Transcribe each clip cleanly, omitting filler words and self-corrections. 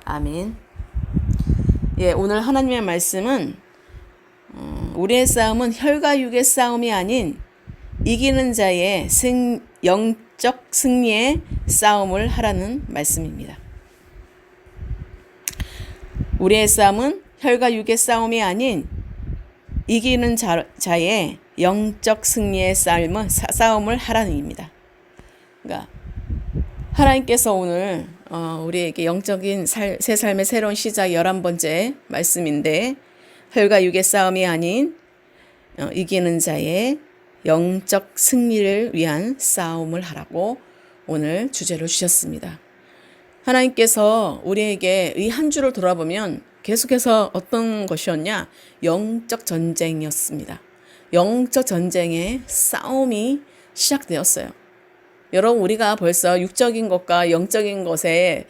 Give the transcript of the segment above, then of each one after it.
아멘. 예, 오늘 하나님의 말씀은 우리의 싸움은 혈과 육의 싸움이 아닌 이기는 자의 영적 승리의 싸움을 하라는 말씀입니다. 우리의 싸움은 혈과 육의 싸움이 아닌 이기는 자의 영적 승리의 싸움을 하라는 입니다. 그러니까 하나님께서 오늘 우리에게 영적인 새 삶의 새로운 시작 11번째 말씀인데, 혈과 육의 싸움이 아닌 이기는 자의 영적 승리를 위한 싸움을 하라고 오늘 주제로 주셨습니다. 하나님께서 우리에게 이 한 주를 돌아보면 계속해서 어떤 것이었냐? 영적 전쟁이었습니다. 영적 전쟁의 싸움이 시작되었어요. 여러분, 우리가 벌써 육적인 것과 영적인 것에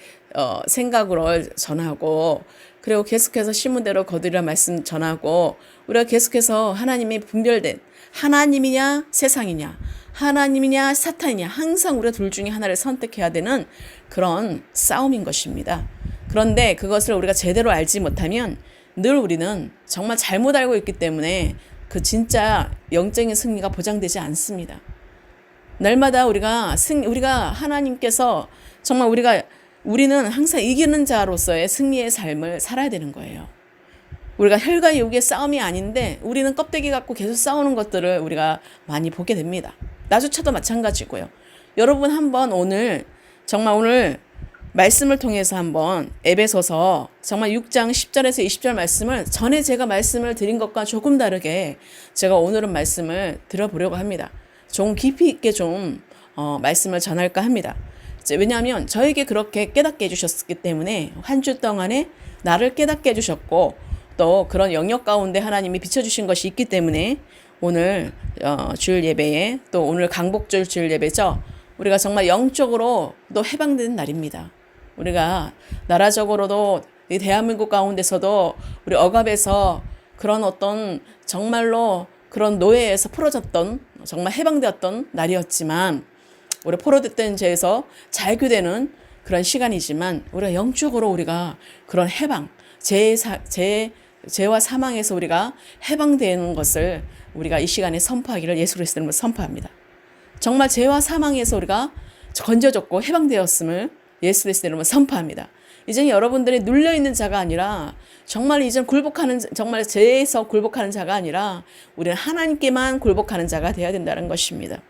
생각으로 전하고, 그리고 계속해서 신문대로 거두리라 말씀 전하고, 우리가 계속해서 하나님이 분별된 하나님이냐 세상이냐, 하나님이냐 사탄이냐, 항상 우리가 둘 중에 하나를 선택해야 되는 그런 싸움인 것입니다. 그런데 그것을 우리가 제대로 알지 못하면 늘 우리는 정말 잘못 알고 있기 때문에 그 진짜 영적인 승리가 보장되지 않습니다. 날마다 우리가 하나님께서 정말 우리는 항상 이기는 자로서의 승리의 삶을 살아야 되는 거예요. 우리가 혈과 육의 싸움이 아닌데 우리는 껍데기 갖고 계속 싸우는 것들을 우리가 많이 보게 됩니다. 나조차도 마찬가지고요. 여러분, 한번 오늘 말씀을 통해서 한번 에베소서 정말 6장 10절에서 20절 말씀을 전에 제가 말씀을 드린 것과 조금 다르게 제가 오늘은 말씀을 들어보려고 합니다. 좀 깊이 있게 말씀을 전할까 합니다. 왜냐하면 저에게 그렇게 깨닫게 해주셨기 때문에 한 주 동안에 나를 깨닫게 해주셨고, 또 그런 영역 가운데 하나님이 비춰주신 것이 있기 때문에 오늘 주일 예배에, 또 오늘 강복절 주일 예배죠. 우리가 정말 영적으로 또 해방되는 날입니다. 우리가 나라적으로도 이 대한민국 가운데서도 우리 억압에서 그런 어떤 정말로 그런 노예에서 풀어졌던, 정말 해방되었던 날이었지만, 우리 포로됐던 죄에서 자유되는 그런 시간이지만, 우리가 영적으로 우리가 그런 해방, 죄와 사망에서 우리가 해방되는 것을 우리가 이 시간에 선포하기를 예수 그리스도 이름으로 선포합니다. 정말 죄와 사망에서 우리가 건져졌고 해방되었음을 예수 그리스도 이름으로 선포합니다. 이제 여러분들이 눌려있는 자가 아니라, 정말 이제 정말 죄에서 굴복하는 자가 아니라 우리는 하나님께만 굴복하는 자가 되어야 된다는 것입니다.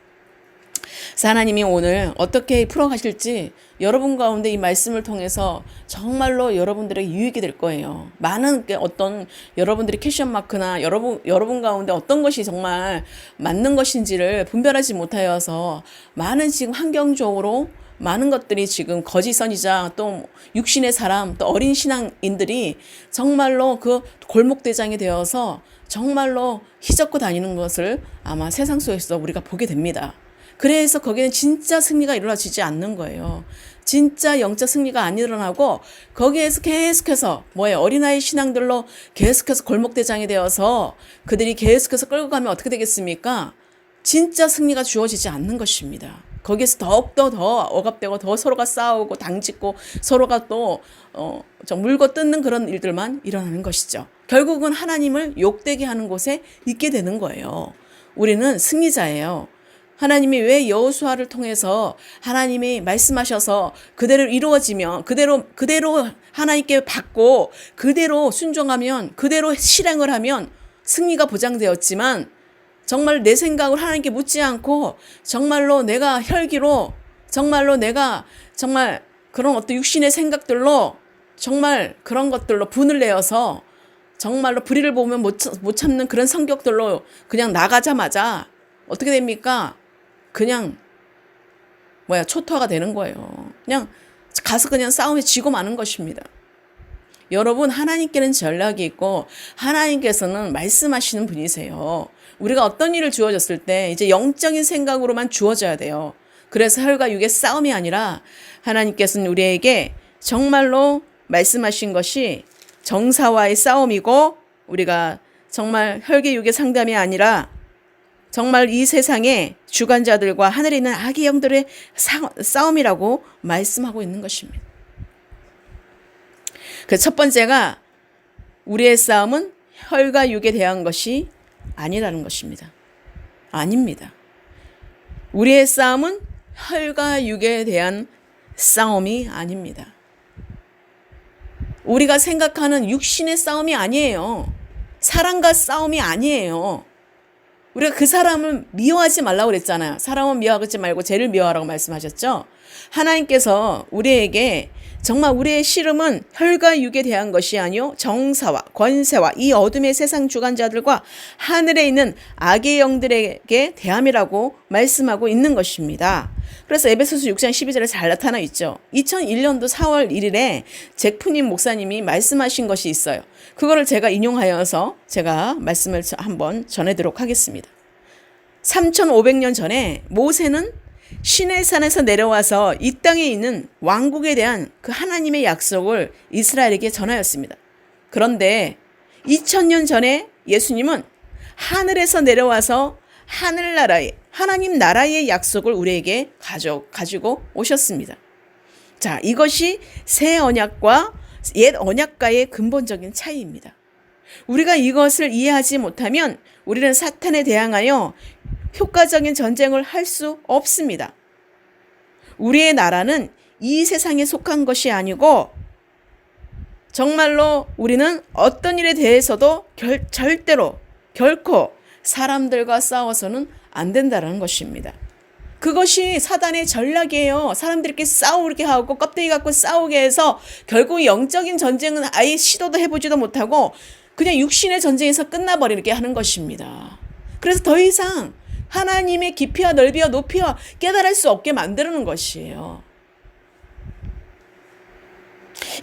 그래서 하나님이 오늘 어떻게 풀어가실지 여러분 가운데 이 말씀을 통해서 정말로 여러분들에게 유익이 될 거예요. 많은 어떤 여러분들이 캐션 마크나 여러분 가운데 어떤 것이 정말 맞는 것인지를 분별하지 못하여서 많은 지금 환경적으로 많은 것들이 지금 거짓 선지자, 또 육신의 사람, 또 어린 신앙인들이 정말로 그 골목대장이 되어서 정말로 휘젓고 다니는 것을 아마 세상 속에서 우리가 보게 됩니다. 그래서 거기는 진짜 승리가 일어나지지 않는 거예요. 진짜 영적 승리가 안 일어나고, 거기에서 계속해서 어린아이 신앙들로 계속해서 골목대장이 되어서 그들이 계속해서 끌고 가면 어떻게 되겠습니까? 진짜 승리가 주어지지 않는 것입니다. 거기에서 더욱더 더 억압되고 더 서로가 싸우고 당짓고 서로가 또 물고 뜯는 그런 일들만 일어나는 것이죠. 결국은 하나님을 욕되게 하는 곳에 있게 되는 거예요. 우리는 승리자예요. 하나님이 왜 여호수아를 통해서 하나님이 말씀하셔서 그대로 이루어지면 그대로 하나님께 받고 그대로 순종하면, 그대로 실행을 하면 승리가 보장되었지만, 정말 내 생각을 하나님께 묻지 않고 정말로 내가 혈기로, 정말로 내가 정말 그런 어떤 육신의 생각들로 정말 그런 것들로 분을 내어서 정말로 불의를 보면 못 참는 그런 성격들로 그냥 나가자마자 어떻게 됩니까? 그냥 초토화가 되는 거예요. 그냥 가서 그냥 싸움에 지고 마는 것입니다. 여러분, 하나님께는 전략이 있고 하나님께서는 말씀하시는 분이세요. 우리가 어떤 일을 주어졌을 때 이제 영적인 생각으로만 주어져야 돼요. 그래서 혈과 육의 싸움이 아니라 하나님께서는 우리에게 정말로 말씀하신 것이 정사와의 싸움이고, 우리가 정말 혈과 육의 상담이 아니라 정말 이 세상의 주관자들과 하늘에 있는 악의 영들의 싸움이라고 말씀하고 있는 것입니다. 그 첫 번째가 우리의 싸움은 혈과 육에 대한 것이 아니라는 것입니다. 아닙니다. 우리의 싸움은 혈과 육에 대한 싸움이 아닙니다. 우리가 생각하는 육신의 싸움이 아니에요. 사람과 싸움이 아니에요. 우리가 그 사람을 미워하지 말라고 그랬잖아요. 사람은 미워하지 말고 죄를 미워하라고 말씀하셨죠. 하나님께서 우리에게 정말 우리의 씨름은 혈과 육에 대한 것이 아니요 정사와 권세와 이 어둠의 세상 주관자들과 하늘에 있는 악의 영들에게 대함이라고 말씀하고 있는 것입니다. 그래서 에베소서 6장 12절에 잘 나타나 있죠. 2001년도 4월 1일에 잭프님 목사님이 말씀하신 것이 있어요. 그거를 제가 인용하여서 제가 말씀을 한번 전해드리도록 하겠습니다. 3500년 전에 모세는 시내산에서 내려와서 이 땅에 있는 왕국에 대한 그 하나님의 약속을 이스라엘에게 전하였습니다. 그런데 2000년 전에 예수님은 하늘에서 내려와서 하늘나라의 하나님 나라의 약속을 우리에게 가지고 오셨습니다. 자, 이것이 새 언약과 옛 언약과의 근본적인 차이입니다. 우리가 이것을 이해하지 못하면 우리는 사탄에 대항하여 효과적인 전쟁을 할 수 없습니다. 우리의 나라는 이 세상에 속한 것이 아니고 정말로 우리는 어떤 일에 대해서도 절대로 결코 사람들과 싸워서는 안 된다는 것입니다. 그것이 사단의 전략이에요. 사람들끼리 싸우게 하고 껍데기 갖고 싸우게 해서 결국 영적인 전쟁은 아예 시도도 해보지도 못하고 그냥 육신의 전쟁에서 끝나버리게 하는 것입니다. 그래서 더 이상 하나님의 깊이와 넓이와 높이와 깨달을 수 없게 만드는 것이에요.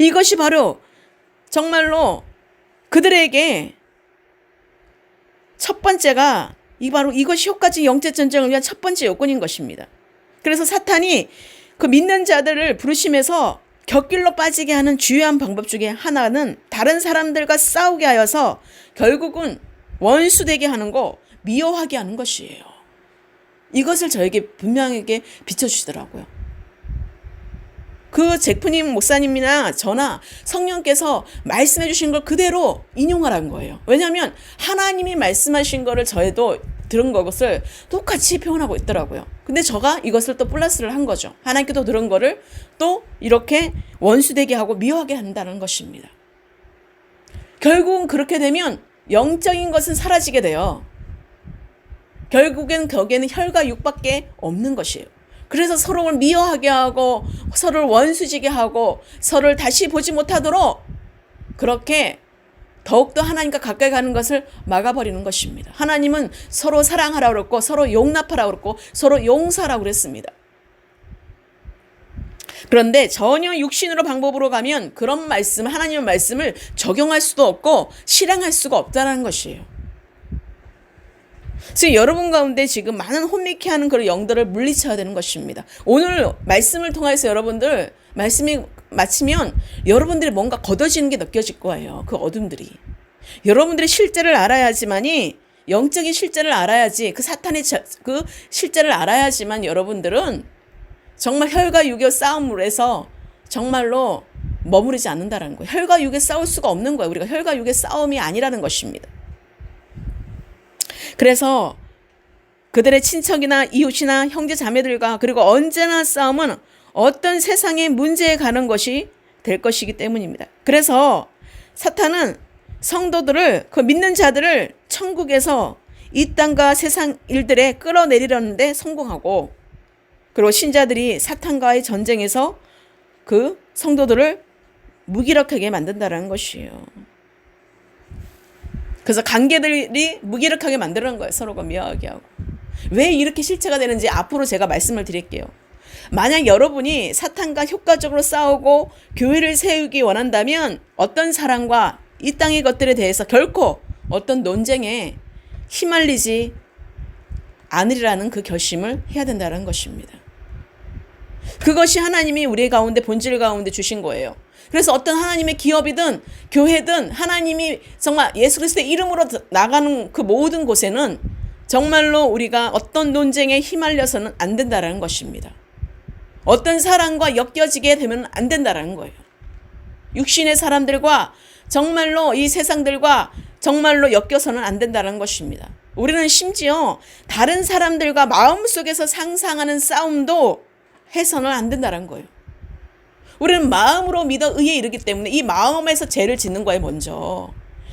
이것이 바로 정말로 그들에게 첫 번째가 바로 이것이 효과적인 영적 전쟁을 위한 첫 번째 요건인 것입니다. 그래서 사탄이 그 믿는 자들을 부르심에서 곁길로 빠지게 하는 주요한 방법 중에 하나는 다른 사람들과 싸우게 하여서 결국은 원수되게 하는 거, 미워하게 하는 것이에요. 이것을 저에게 분명하게 비춰주시더라고요. 그 잭프님 목사님이나 저나 성령께서 말씀해 주신 걸 그대로 인용하라는 거예요. 왜냐하면 하나님이 말씀하신 거를 저에도 들은 것을 똑같이 표현하고 있더라고요. 근데 제가 이것을 또 플러스를 한 거죠. 하나님께도 들은 거를 또 이렇게 원수되게 하고 미워하게 한다는 것입니다. 결국은 그렇게 되면 영적인 것은 사라지게 돼요. 결국엔 거기에는 혈과 육밖에 없는 것이에요. 그래서 서로를 미워하게 하고 서로를 원수지게 하고 서로를 다시 보지 못하도록 그렇게 더욱더 하나님과 가까이 가는 것을 막아버리는 것입니다. 하나님은 서로 사랑하라고 그랬고 서로 용납하라고 그랬고 서로 용서하라고 그랬습니다. 그런데 전혀 육신으로 방법으로 가면 그런 말씀, 하나님의 말씀을 적용할 수도 없고 실행할 수가 없다는 것이에요. 그래서 여러분 가운데 지금 많은 혼미케 하는 그런 영들을 물리쳐야 되는 것입니다. 오늘 말씀을 통해서 여러분들 말씀이 마치면 여러분들이 뭔가 걷어지는 게 느껴질 거예요. 그 어둠들이. 여러분들이 실제를 알아야지만이 영적인 실제를 알아야지 그 사탄의 그 실제를 알아야지만 여러분들은 정말 혈과 육의 싸움으로 해서 정말로 머무르지 않는다는 거예요. 혈과 육에 싸울 수가 없는 거예요. 우리가 혈과 육의 싸움이 아니라는 것입니다. 그래서 그들의 친척이나 이웃이나 형제 자매들과 그리고 언제나 싸움은 어떤 세상의 문제에 가는 것이 될 것이기 때문입니다. 그래서 사탄은 성도들을 그 믿는 자들을 천국에서 이 땅과 세상 일들에 끌어내리려는 데 성공하고 그리고 신자들이 사탄과의 전쟁에서 그 성도들을 무기력하게 만든다는 것이에요. 그래서 관계들이 무기력하게 만드는 거예요. 서로가 미워하게 하고. 왜 이렇게 실체가 되는지 앞으로 제가 말씀을 드릴게요. 만약 여러분이 사탄과 효과적으로 싸우고 교회를 세우기 원한다면 어떤 사랑과 이 땅의 것들에 대해서 결코 어떤 논쟁에 휘말리지 않으리라는 그 결심을 해야 된다는 것입니다. 그것이 하나님이 우리 가운데 본질 가운데 주신 거예요. 그래서 어떤 하나님의 기업이든 교회든 하나님이 정말 예수 그리스도의 이름으로 나가는 그 모든 곳에는 정말로 우리가 어떤 논쟁에 휘말려서는 안 된다는 것입니다. 어떤 사랑과 엮여지게 되면 안 된다는 거예요. 육신의 사람들과 정말로 이 세상들과 정말로 엮여서는 안 된다는 것입니다. 우리는 심지어 다른 사람들과 마음속에서 상상하는 싸움도 해서는 안 된다는 거예요. 우리는 마음으로 믿어 의에 이르기 때문에 이 마음에서 죄를 짓는 거예요, 먼저.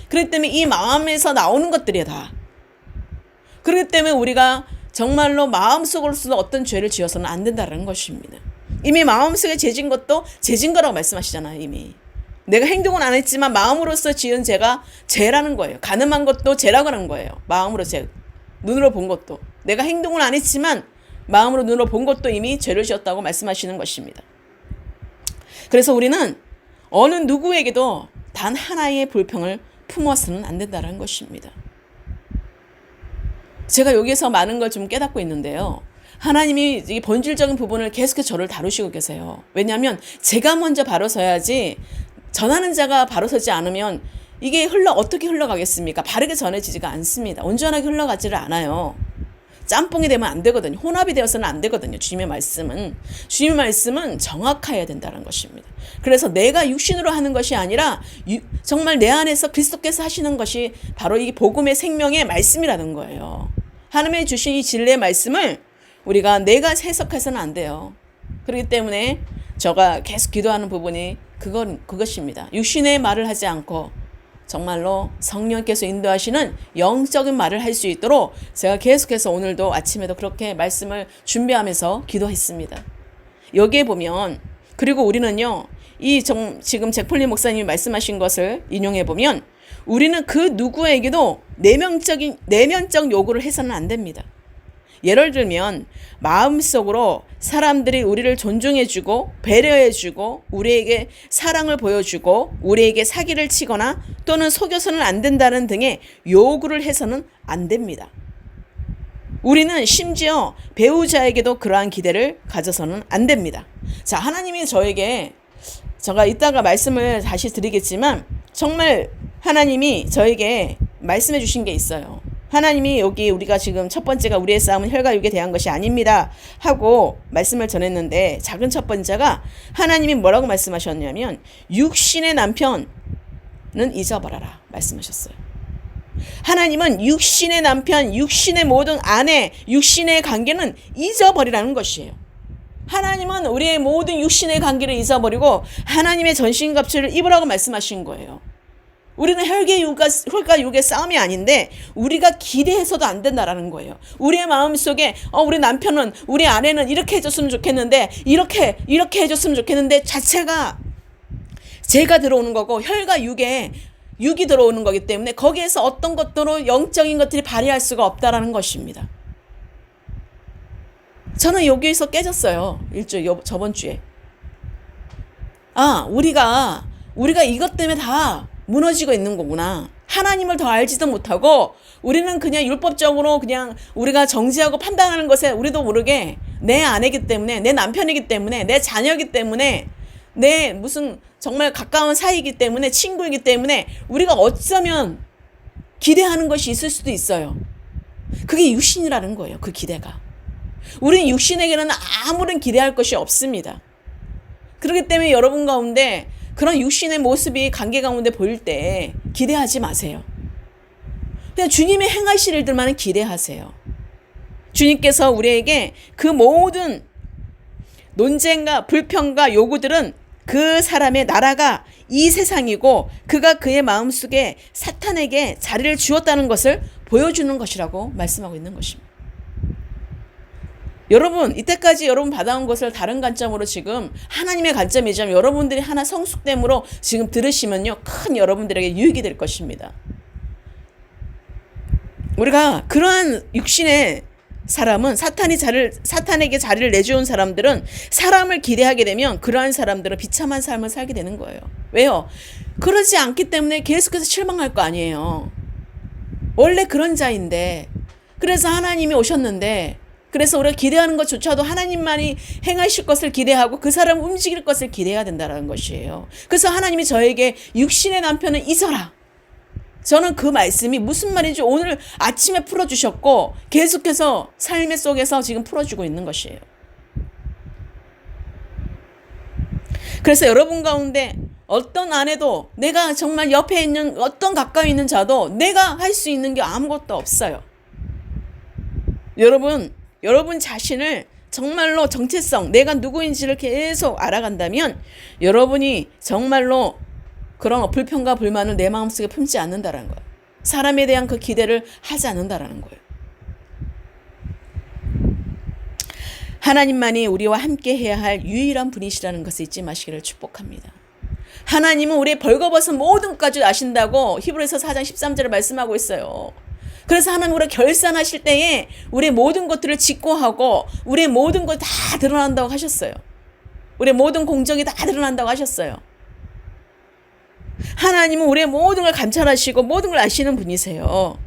그렇기 때문에 이 마음에서 나오는 것들이야, 다. 그렇기 때문에 우리가 정말로 마음속으로서 어떤 죄를 지어서는 안 된다는 것입니다. 이미 마음속에 죄진 것도 죄진 거라고 말씀하시잖아요, 이미. 내가 행동은 안 했지만 마음으로서 지은 죄가 죄라는 거예요. 가늠한 것도 죄라고 하는 거예요. 마음으로 죄. 눈으로 본 것도. 내가 행동은 안 했지만 마음으로 눈으로 본 것도 이미 죄를 지었다고 말씀하시는 것입니다. 그래서 우리는 어느 누구에게도 단 하나의 불평을 품어서는 안 된다는 것입니다. 제가 여기서 많은 걸 좀 깨닫고 있는데요. 하나님이 이 본질적인 부분을 계속해서 저를 다루시고 계세요. 왜냐하면 제가 먼저 바로 서야지 전하는 자가 바로 서지 않으면 이게 어떻게 흘러가겠습니까? 바르게 전해지지가 않습니다. 온전하게 흘러가지를 않아요. 짬뽕이 되면 안 되거든요. 혼합이 되어서는 안 되거든요. 주님의 말씀은 정확해야 된다는 것입니다. 그래서 내가 육신으로 하는 것이 아니라 정말 내 안에서 그리스도께서 하시는 것이 바로 이 복음의 생명의 말씀이라는 거예요. 하나님의 주신 이 진리의 말씀을 우리가 내가 해석해서는 안 돼요. 그렇기 때문에 제가 계속 기도하는 부분이 그것입니다. 육신의 말을 하지 않고 정말로 성령께서 인도하시는 영적인 말을 할 수 있도록 제가 계속해서 오늘도 아침에도 그렇게 말씀을 준비하면서 기도했습니다. 여기에 보면, 그리고 우리는요, 지금 잭폴린 목사님이 말씀하신 것을 인용해 보면, 우리는 그 누구에게도 내면적 요구를 해서는 안 됩니다. 예를 들면 마음속으로 사람들이 우리를 존중해주고 배려해주고 우리에게 사랑을 보여주고 우리에게 사기를 치거나 또는 속여서는 안 된다는 등의 요구를 해서는 안 됩니다. 우리는 심지어 배우자에게도 그러한 기대를 가져서는 안 됩니다. 자, 하나님이 제가 이따가 말씀을 다시 드리겠지만 정말 하나님이 저에게 말씀해 주신 게 있어요. 하나님이 여기 우리가 지금 첫 번째가 우리의 싸움은 혈과 육에 대한 것이 아닙니다 하고 말씀을 전했는데, 작은 첫 번째가 하나님이 뭐라고 말씀하셨냐면 육신의 남편은 잊어버려라 말씀하셨어요. 하나님은 육신의 남편, 육신의 모든 아내, 육신의 관계는 잊어버리라는 것이에요. 하나님은 우리의 모든 육신의 관계를 잊어버리고 하나님의 전신갑주를 입으라고 말씀하신 거예요. 우리는 혈과 육의 싸움이 아닌데 우리가 기대해서도 안 된다라는 거예요. 우리의 마음속에 우리 남편은, 우리 아내는 이렇게 해줬으면 좋겠는데 이렇게 해줬으면 좋겠는데 자체가 죄가 들어오는 거고 혈과 육이 들어오는 거기 때문에 거기에서 어떤 것들로 영적인 것들이 발휘할 수가 없다라는 것입니다. 저는 여기에서 깨졌어요. 저번 주에. 우리가 이것 때문에 다 무너지고 있는 거구나. 하나님을 더 알지도 못하고 우리는 그냥 율법적으로 그냥 우리가 정지하고 판단하는 것에 우리도 모르게 내 아내이기 때문에, 내 남편이기 때문에, 내 자녀이기 때문에, 내 무슨 정말 가까운 사이이기 때문에, 친구이기 때문에 우리가 어쩌면 기대하는 것이 있을 수도 있어요. 그게 육신이라는 거예요. 그 기대가. 우리는 육신에게는 아무런 기대할 것이 없습니다. 그렇기 때문에 여러분 가운데 그런 육신의 모습이 관계 가운데 보일 때 기대하지 마세요. 그냥 주님의 행하실 일들만은 기대하세요. 주님께서 우리에게 그 모든 논쟁과 불평과 요구들은 그 사람의 나라가 이 세상이고 그가 그의 마음속에 사탄에게 자리를 주었다는 것을 보여주는 것이라고 말씀하고 있는 것입니다. 여러분, 이때까지 여러분 받아온 것을 다른 관점으로 지금 하나님의 관점이지만 여러분들이 하나 성숙됨으로 지금 들으시면요, 큰 여러분들에게 유익이 될 것입니다. 우리가 그러한 육신의 사람은 사탄에게 자리를 내주온 사람들은 사람을 기대하게 되면 그러한 사람들은 비참한 삶을 살게 되는 거예요. 왜요? 그러지 않기 때문에 계속해서 실망할 거 아니에요. 원래 그런 자인데, 그래서 하나님이 오셨는데, 그래서 우리가 기대하는 것조차도 하나님만이 행하실 것을 기대하고 그 사람 움직일 것을 기대해야 된다는 것이에요. 그래서 하나님이 저에게 육신의 남편은 잊어라. 저는 그 말씀이 무슨 말인지 오늘 아침에 풀어주셨고 계속해서 삶의 속에서 지금 풀어주고 있는 것이에요. 그래서 여러분 가운데 어떤 아내도 내가 정말 옆에 있는 어떤 가까이 있는 자도 내가 할 수 있는 게 아무것도 없어요. 여러분 자신을 정말로 정체성, 내가 누구인지를 계속 알아간다면 여러분이 정말로 그런 불평과 불만을 내 마음속에 품지 않는다라는 거예요. 사람에 대한 그 기대를 하지 않는다라는 거예요. 하나님만이 우리와 함께 해야 할 유일한 분이시라는 것을 잊지 마시기를 축복합니다. 하나님은 우리의 벌거벗은 모든 것까지 아신다고 히브리서 4장 13절을 말씀하고 있어요. 그래서 하나님 우리가 결산하실 때에 우리의 모든 것들을 직고하고 우리의 모든 것 다 드러난다고 하셨어요. 우리의 모든 공적이 다 드러난다고 하셨어요. 하나님은 우리의 모든 걸 감찰하시고 모든 걸 아시는 분이세요.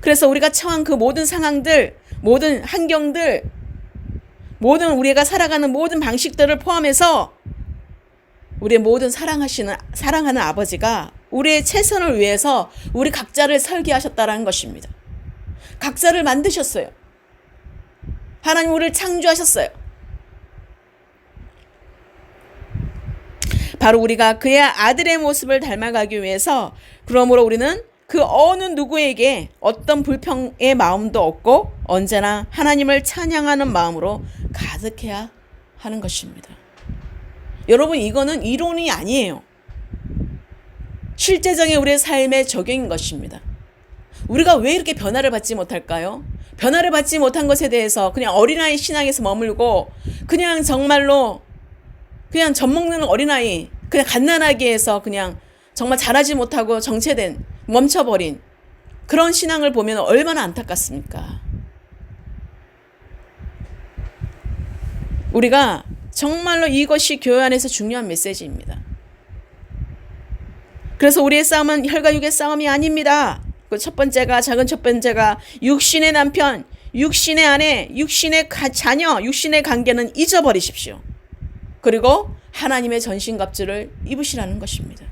그래서 우리가 처한 그 모든 상황들, 모든 환경들, 모든 우리가 살아가는 모든 방식들을 포함해서 우리의 모든 사랑하는 아버지가 우리의 최선을 위해서 우리 각자를 설계하셨다라는 것입니다. 각자를 만드셨어요. 하나님 우리를 창조하셨어요. 바로 우리가 그의 아들의 모습을 닮아가기 위해서 그러므로 우리는 그 어느 누구에게 어떤 불평의 마음도 없고 언제나 하나님을 찬양하는 마음으로 가득해야 하는 것입니다. 여러분 이거는 이론이 아니에요. 실제적인 우리의 삶의 적용인 것입니다. 우리가 왜 이렇게 변화를 받지 못할까요? 변화를 받지 못한 것에 대해서 그냥 어린아이 신앙에서 머물고 그냥 정말로 그냥 젖먹는 어린아이, 그냥 갓난아기 해서 그냥 정말 자라지 못하고 정체된, 멈춰버린 그런 신앙을 보면 얼마나 안타깝습니까? 우리가 정말로 이것이 교회 안에서 중요한 메시지입니다. 그래서 우리의 싸움은 혈과 육의 싸움이 아닙니다. 그 첫 번째가, 작은 첫 번째가 육신의 남편, 육신의 아내, 육신의 자녀, 육신의 관계는 잊어버리십시오. 그리고 하나님의 전신갑주를 입으시라는 것입니다.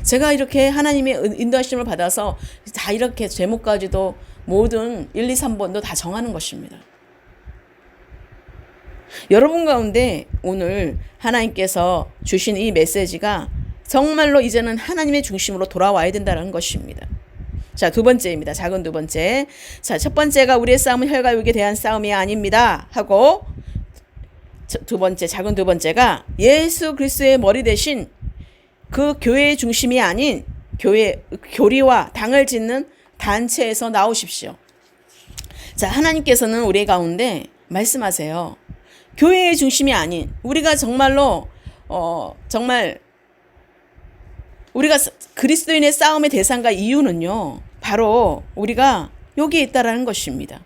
제가 이렇게 하나님의 인도하심을 받아서 다 이렇게 제목까지도 모든 1, 2, 3번도 다 정하는 것입니다. 여러분 가운데 오늘 하나님께서 주신 이 메시지가 정말로 이제는 하나님의 중심으로 돌아와야 된다는 것입니다. 자, 두 번째입니다. 작은 두 번째. 자, 첫 번째가 우리의 싸움은 혈과 육에 대한 싸움이 아닙니다. 하고 두 번째, 작은 두 번째가 예수 그리스도의 머리 대신 그 교회의 중심이 아닌 교리와 당을 짓는 단체에서 나오십시오. 자, 하나님께서는 우리 가운데 말씀하세요. 교회의 중심이 아닌 우리가 정말로 정말 우리가 그리스도인의 싸움의 대상과 이유는요. 바로 우리가 여기에 있다라는 것입니다.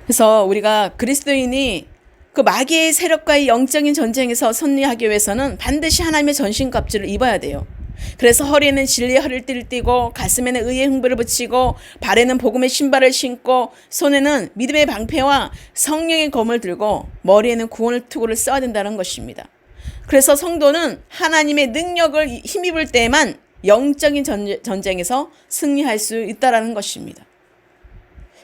그래서 우리가 그리스도인이 그 마귀의 세력과의 영적인 전쟁에서 승리하기 위해서는 반드시 하나님의 전신갑주를 입어야 돼요. 그래서 허리에는 진리의 허리띠를 띠고 가슴에는 의의 흉부를 붙이고 발에는 복음의 신발을 신고 손에는 믿음의 방패와 성령의 검을 들고 머리에는 구원의 투구를 써야 된다는 것입니다. 그래서 성도는 하나님의 능력을 힘입을 때만 영적인 전쟁에서 승리할 수 있다는 것입니다.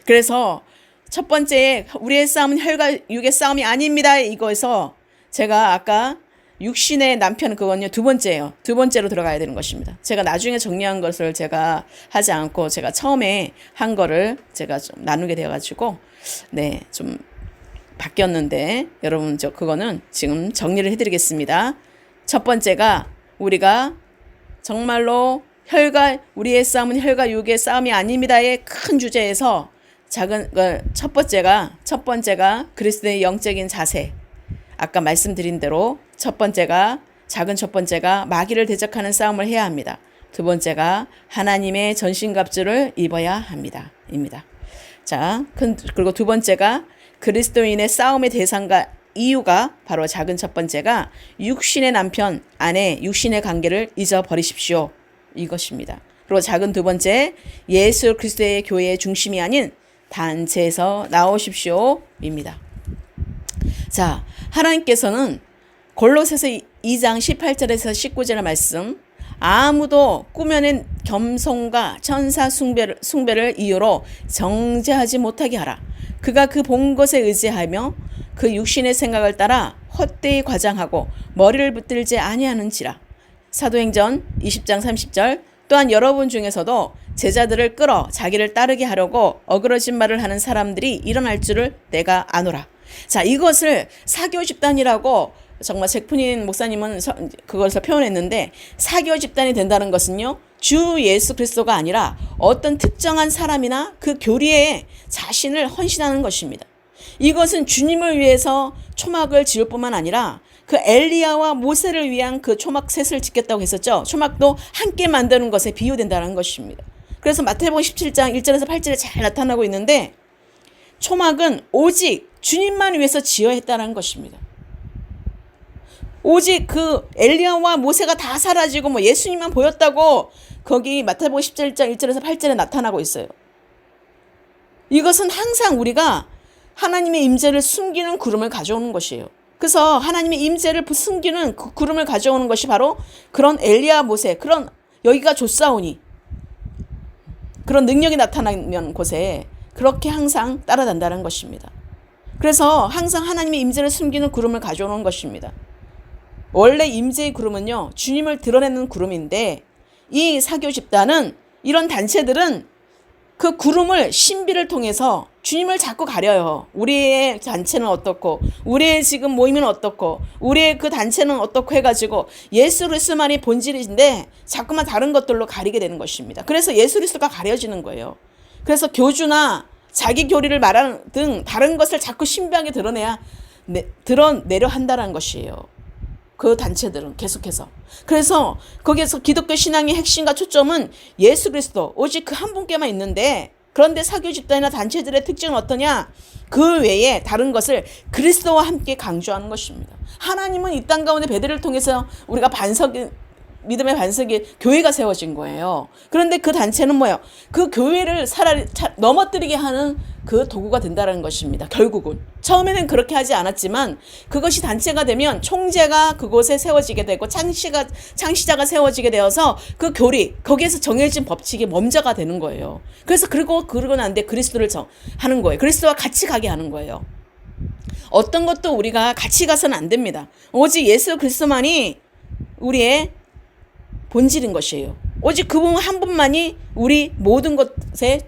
그래서 첫 번째 우리의 싸움은 혈과 육의 싸움이 아닙니다. 이거에서 제가 아까 육신의 남편 그건요 두 번째예요. 두 번째로 들어가야 되는 것입니다. 제가 나중에 정리한 것을 제가 하지 않고 제가 처음에 한 거를 제가 좀 나누게 되어가지고 네, 좀 바뀌었는데 여러분 저 그거는 지금 정리를 해드리겠습니다. 첫 번째가 우리가 정말로 우리의 싸움은 혈과 육의 싸움이 아닙니다의 큰 주제에서 첫 번째가 그리스도의 영적인 자세. 아까 말씀드린 대로 첫 번째가 마귀를 대적하는 싸움을 해야 합니다. 두 번째가 하나님의 전신갑주를 입어야 합니다. 자, 그리고 두 번째가 그리스도인의 싸움의 대상과 이유가 바로 작은 첫 번째가 육신의 남편, 아내, 육신의 관계를 잊어버리십시오. 이것입니다. 그리고 작은 두 번째, 예수 그리스도의 교회의 중심이 아닌 단체에서 나오십시오. 입니다. 자, 하나님께서는 골로새서 2장 18절에서 19절의 말씀, 아무도 꾸며낸 겸손과 천사 숭배를 이유로 정죄하지 못하게 하라. 그가 그 본 것에 의지하며 그 육신의 생각을 따라 헛되이 과장하고 머리를 붙들지 아니하는지라. 사도행전 20장 30절. 또한 여러분 중에서도 제자들을 끌어 자기를 따르게 하려고 어그러진 말을 하는 사람들이 일어날 줄을 내가 아노라. 자, 이것을 사교 집단이라고 정말 잭프닌 목사님은 그것을 표현했는데, 사교 집단이 된다는 것은요, 주 예수 그리스도가 아니라 어떤 특정한 사람이나 그 교리에 자신을 헌신하는 것입니다. 이것은 주님을 위해서 초막을 지을 뿐만 아니라 그 엘리야와 모세를 위한 그 초막 셋을 짓겠다고 했었죠. 초막도 함께 만드는 것에 비유된다는 것입니다. 그래서 마태복음 17장 1절에서 8절에 잘 나타나고 있는데, 초막은 오직 주님만 위해서 지어야 했다는 것입니다. 오직 그 엘리야와 모세가 다 사라지고 뭐 예수님만 보였다고 거기 마태복음 17장 1절에서 8절에 나타나고 있어요. 이것은 항상 우리가 하나님의 임재를 숨기는 구름을 가져오는 것이에요. 그래서 하나님의 임재를 숨기는 그 구름을 가져오는 것이 바로 그런 엘리야 모세, 그런 여기가 좋사오니 그런 능력이 나타나는 곳에 그렇게 항상 따라간다는 것입니다. 그래서 항상 하나님의 임재를 숨기는 구름을 가져오는 것입니다. 원래 임재의 구름은요, 주님을 드러내는 구름인데, 이 사교 집단은, 이런 단체들은 그 구름을 신비를 통해서 주님을 자꾸 가려요. 우리의 단체는 어떻고, 우리의 지금 모임은 어떻고, 우리의 그 단체는 어떻고 해가지고 예수 그리스도만이 본질인데 자꾸만 다른 것들로 가리게 되는 것입니다. 그래서 예수 그리스도가 가려지는 거예요. 그래서 교주나 자기 교리를 말하는 등 다른 것을 자꾸 신비하게 드러내려 한다는 것이에요. 그 단체들은 계속해서. 그래서 거기에서 기독교 신앙의 핵심과 초점은 예수 그리스도, 오직 그 한 분께만 있는데, 그런데 사교 집단이나 단체들의 특징은 어떠냐? 그 외에 다른 것을 그리스도와 함께 강조하는 것입니다. 하나님은 이 땅 가운데 베드로를 통해서 우리가 믿음의 반석이 교회가 세워진 거예요. 그런데 그 단체는 뭐예요? 그 교회를 넘어뜨리게 하는 그 도구가 된다는 것입니다. 결국은. 처음에는 그렇게 하지 않았지만 그것이 단체가 되면 총재가 그곳에 세워지게 되고 창시자가 세워지게 되어서 그 교리, 거기에서 정해진 법칙이 몸자가 되는 거예요. 그래서 그러고 난 뒤에 그리스도를 하는 거예요. 그리스도와 같이 가게 하는 거예요. 어떤 것도 우리가 같이 가서는 안 됩니다. 오직 예수 그리스도만이 우리의 본질인 것이에요. 오직 그분 한 분만이 우리 모든 것의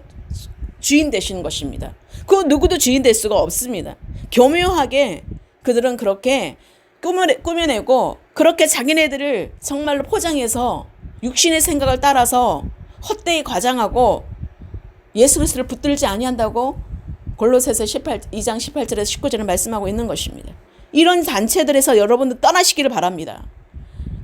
주인 되시는 것입니다. 그 누구도 주인 될 수가 없습니다. 교묘하게 그들은 그렇게 꾸며내고 그렇게 자기네들을 정말로 포장해서 육신의 생각을 따라서 헛되이 과장하고 예수 그리스도를 붙들지 아니한다고 골로새서 2장 18절에서 19절에 말씀하고 있는 것입니다. 이런 단체들에서 여러분들 떠나시기를 바랍니다.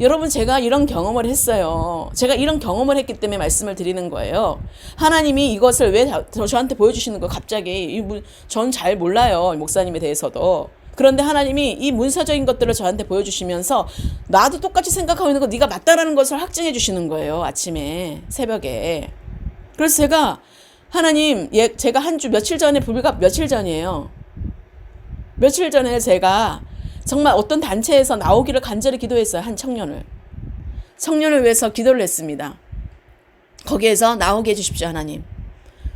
여러분, 제가 이런 경험을 했어요. 제가 이런 경험을 했기 때문에 말씀을 드리는 거예요. 하나님이 이것을 왜 저한테 보여주시는 거 갑자기. 전 잘 몰라요, 목사님에 대해서도. 그런데 하나님이 이 문서적인 것들을 저한테 보여주시면서 나도 똑같이 생각하고 있는 거 네가 맞다라는 것을 확증해 주시는 거예요. 아침에, 새벽에. 그래서 제가 하나님, 제가 며칠 전에, 불과 며칠 전이에요. 며칠 전에 제가 정말 어떤 단체에서 나오기를 간절히 기도했어요. 한 청년을 위해서 기도를 했습니다. 거기에서 나오게 해주십시오, 하나님.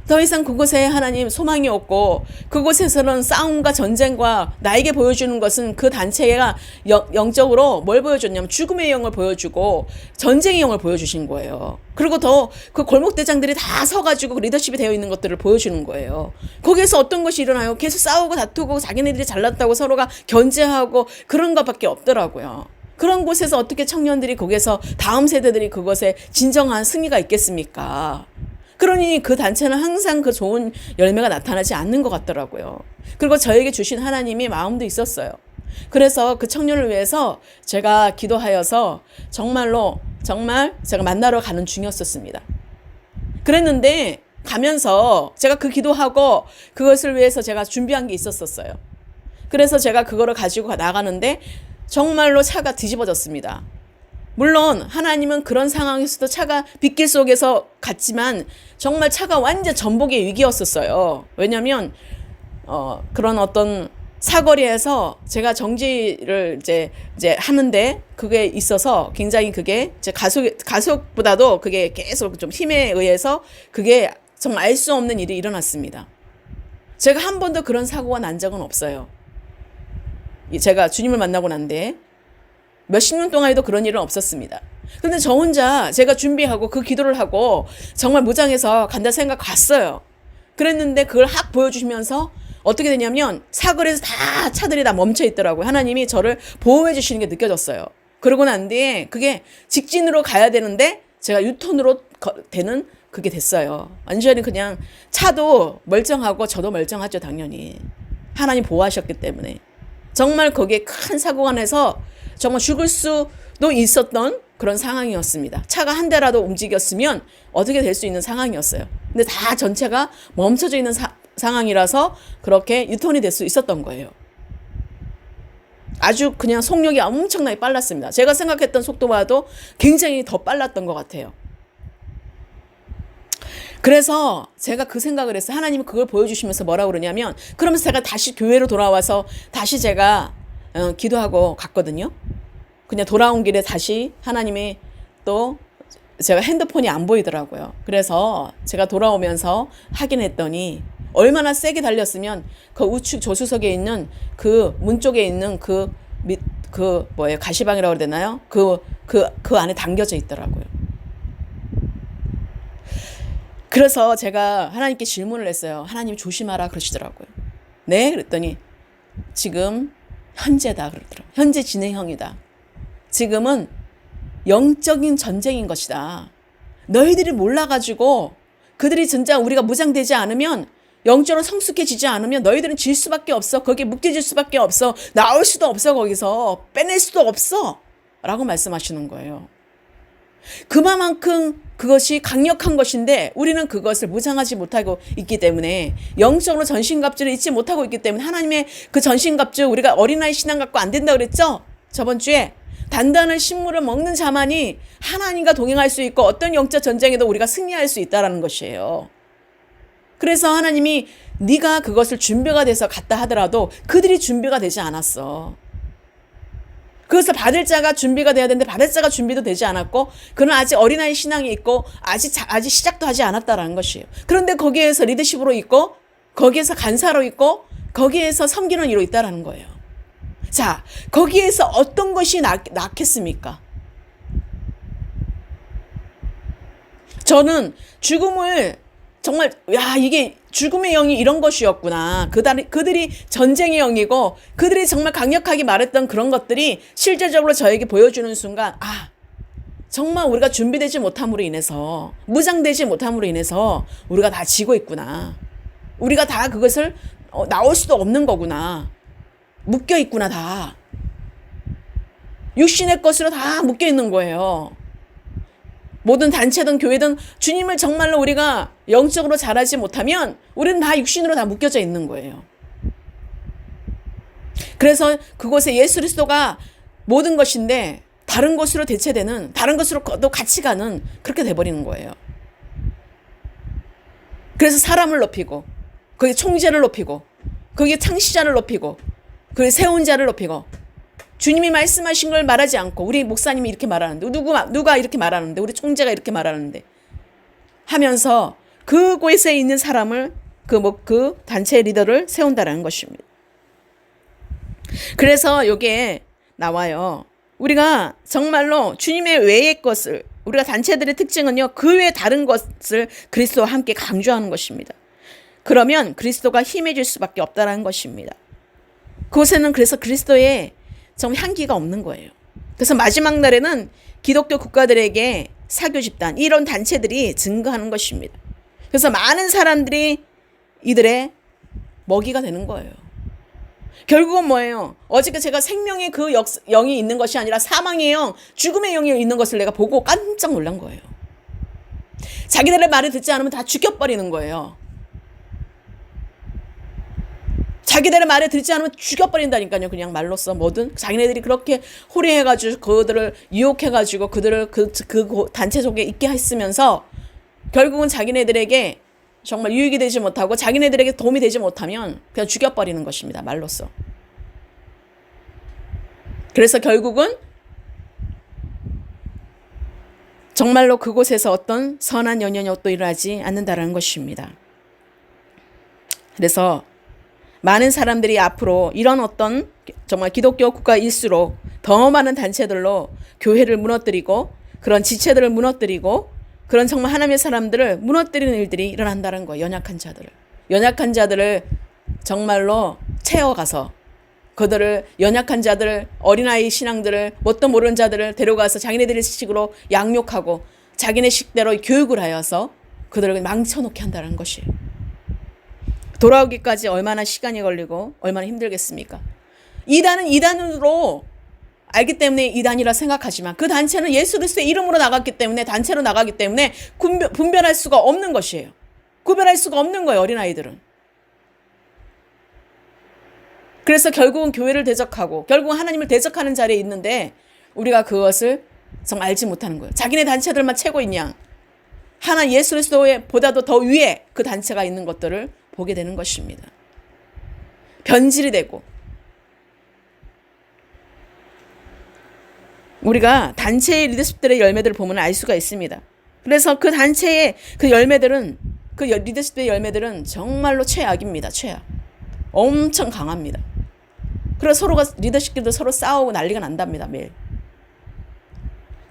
더 이상 그곳에 하나님 소망이 없고 그곳에서는 싸움과 전쟁과 나에게 보여주는 것은 그 단체가 영적으로 뭘 보여줬냐면 죽음의 영을 보여주고 전쟁의 영을 보여주신 거예요. 그리고 더 그 골목대장들이 다 서가지고 리더십이 되어 있는 것들을 보여주는 거예요. 거기에서 어떤 것이 일어나요? 계속 싸우고 다투고 자기네들이 잘났다고 서로가 견제하고 그런 것밖에 없더라고요. 그런 곳에서 어떻게 청년들이 거기에서 다음 세대들이 그것에 진정한 승리가 있겠습니까? 그러니 그 단체는 항상 그 좋은 열매가 나타나지 않는 것 같더라고요. 그리고 저에게 주신 하나님의 마음도 있었어요. 그래서 그 청년을 위해서 제가 기도하여서 정말 제가 만나러 가는 중이었었습니다. 그랬는데 가면서 제가 그 기도하고 그것을 위해서 제가 준비한 게 있었어요. 그래서 제가 그거를 가지고 나가는데 정말로 차가 뒤집어졌습니다. 물론 하나님은 그런 상황에서도 차가 빗길 속에서 갔지만 정말 차가 완전 전복의 위기였었어요. 왜냐하면 그런 어떤 사거리에서 제가 정지를 이제 하는데 그게 있어서 굉장히 그게 제 가속보다도 그게 계속 좀 힘에 의해서 그게 정말 알 수 없는 일이 일어났습니다. 제가 한 번도 그런 사고가 난 적은 없어요. 제가 주님을 만나고 난데 몇십 년 동안에도 그런 일은 없었습니다. 근데 저 혼자 제가 준비하고 그 기도를 하고 정말 무장해서 간다 생각 갔어요. 그랬는데 그걸 확 보여주시면서 어떻게 되냐면 사거리에서 다 차들이 다 멈춰 있더라고요. 하나님이 저를 보호해 주시는 게 느껴졌어요. 그러고 난 뒤에 그게 직진으로 가야 되는데 제가 유턴으로 되는 그게 됐어요. 완전히 그냥 차도 멀쩡하고 저도 멀쩡하죠, 당연히. 하나님 보호하셨기 때문에. 정말 거기에 큰 사고가 나서 정말 죽을 수도 있었던 그런 상황이었습니다. 차가 한 대라도 움직였으면 어떻게 될 수 있는 상황이었어요. 근데 다 전체가 멈춰져 있는 상황이라서 그렇게 유턴이 될 수 있었던 거예요. 아주 그냥 속력이 엄청나게 빨랐습니다. 제가 생각했던 속도와도 굉장히 더 빨랐던 것 같아요. 그래서 제가 그 생각을 했어요. 하나님은 그걸 보여주시면서 뭐라고 그러냐면, 그러면서 제가 다시 교회로 돌아와서 다시 제가 기도하고 갔거든요. 그냥 돌아온 길에 다시 하나님이 또 제가 핸드폰이 안 보이더라고요. 그래서 제가 돌아오면서 확인했더니 얼마나 세게 달렸으면 그 우측 조수석에 있는 그 문 쪽에 있는 그 가시방이라고 해야 되나요? 그 안에 담겨져 있더라고요. 그래서 제가 하나님께 질문을 했어요. 하나님 조심하라 그러시더라고요. 네? 그랬더니 지금 현재다 그러더라고요. 현재 진행형이다. 지금은 영적인 전쟁인 것이다. 너희들이 몰라가지고 그들이 진짜 우리가 무장되지 않으면 영적으로 성숙해지지 않으면 너희들은 질 수밖에 없어. 거기에 묶여질 수밖에 없어. 나올 수도 없어. 거기서 빼낼 수도 없어. 라고 말씀하시는 거예요. 그만큼 그것이 강력한 것인데 우리는 그것을 무장하지 못하고 있기 때문에 영적으로 전신갑주를 잊지 못하고 있기 때문에 하나님의 그 전신갑주 우리가 어린아이 신앙 갖고 안 된다 그랬죠? 저번 주에 단단한 식물을 먹는 자만이 하나님과 동행할 수 있고 어떤 영적 전쟁에도 우리가 승리할 수 있다라는 것이에요. 그래서 하나님이 네가 그것을 준비가 돼서 갔다 하더라도 그들이 준비가 되지 않았어. 그것을 받을 자가 준비가 돼야 되는데 받을 자가 준비도 되지 않았고 그는 아직 어린아이 신앙이 있고 아직 시작도 하지 않았다라는 것이에요. 그런데 거기에서 리더십으로 있고 거기에서 간사로 있고 거기에서 섬기는 이로 있다라는 거예요. 자, 거기에서 어떤 것이 낫겠습니까? 저는 죽음을 정말 이게 죽음의 영이 이런 것이었구나. 그들이 전쟁의 영이고 그들이 정말 강력하게 말했던 그런 것들이 실제적으로 저에게 보여주는 순간 정말 우리가 준비되지 못함으로 인해서 무장되지 못함으로 인해서 우리가 다 지고 있구나. 우리가 다 그것을 나올 수도 없는 거구나. 묶여 있구나 다. 육신의 것으로 다 묶여 있는 거예요. 모든 단체든 교회든 주님을 정말로 우리가 영적으로 잘하지 못하면 우리는 다 육신으로 다 묶여져 있는 거예요. 그래서 그곳에 예수 그리스도가 모든 것인데 다른 것으로 대체되는, 다른 것으로 또 같이 가는 그렇게 돼버리는 거예요. 그래서 사람을 높이고 거기에 총재를 높이고 거기에 창시자를 높이고 거기에 세운 자를 높이고 주님이 말씀하신 걸 말하지 않고 우리 목사님이 이렇게 말하는데 누가 이렇게 말하는데 우리 총재가 이렇게 말하는데 하면서 그곳에 있는 사람을 그 단체 리더를 세운다라는 것입니다. 그래서 여기에 나와요. 우리가 정말로 주님의 외의 것을 우리가 단체들의 특징은요. 그 외에 다른 것을 그리스도와 함께 강조하는 것입니다. 그러면 그리스도가 힘해질 수밖에 없다라는 것입니다. 그곳에는 그래서 그리스도의 정말 향기가 없는 거예요. 그래서 마지막 날에는 기독교 국가들에게 사교 집단 이런 단체들이 증거하는 것입니다. 그래서 많은 사람들이 이들의 먹이가 되는 거예요. 결국은 뭐예요? 어저께 제가 생명의 그 영이 있는 것이 아니라 사망의 영, 죽음의 영이 있는 것을 내가 보고 깜짝 놀란 거예요. 자기들의 말을 듣지 않으면 다 죽여버리는 거예요. 자기들의 말을 듣지 않으면 죽여버린다니까요. 그냥 말로써 뭐든 자기네들이 그렇게 호리해가지고 그들을 유혹해가지고 그들을 그 단체 속에 있게 했으면서 결국은 자기네들에게 정말 유익이 되지 못하고 자기네들에게 도움이 되지 못하면 그냥 죽여버리는 것입니다. 말로써. 그래서 결국은 정말로 그곳에서 어떤 선한 연연이 또 일어나지 않는다는 것입니다. 그래서 많은 사람들이 앞으로 이런 어떤 정말 기독교 국가일수록 더 많은 단체들로 교회를 무너뜨리고 그런 지체들을 무너뜨리고 그런 정말 하나님의 사람들을 무너뜨리는 일들이 일어난다는 거예요. 연약한 자들을 정말로 채워가서 그들을 연약한 자들, 어린아이 신앙들을 뭣도 모르는 자들을 데려가서 자기네들의 식으로 양육하고 자기네 식대로 교육을 하여서 그들을 망쳐놓게 한다는 것이에요. 돌아오기까지 얼마나 시간이 걸리고 얼마나 힘들겠습니까? 이단은 이단으로 알기 때문에 이단이라 생각하지만 그 단체는 예수 그리스도의 이름으로 나갔기 때문에 단체로 나가기 때문에 분별할 수가 없는 것이에요. 구별할 수가 없는 거예요. 어린아이들은. 그래서 결국은 교회를 대적하고 결국은 하나님을 대적하는 자리에 있는데 우리가 그것을 정말 알지 못하는 거예요. 자기네 단체들만 채고 있냐. 하나 예수 그리스도의 보다도 더 위에 그 단체가 있는 것들을 보게 되는 것입니다. 변질이 되고 우리가 단체의 리더십들의 열매들을 보면 알 수가 있습니다. 그래서 그 단체의 그 열매들은 그 리더십의 열매들은 정말로 최악입니다. 최악. 엄청 강합니다. 그래서 서로가 리더십끼리도 서로 싸우고 난리가 난답니다. 매일.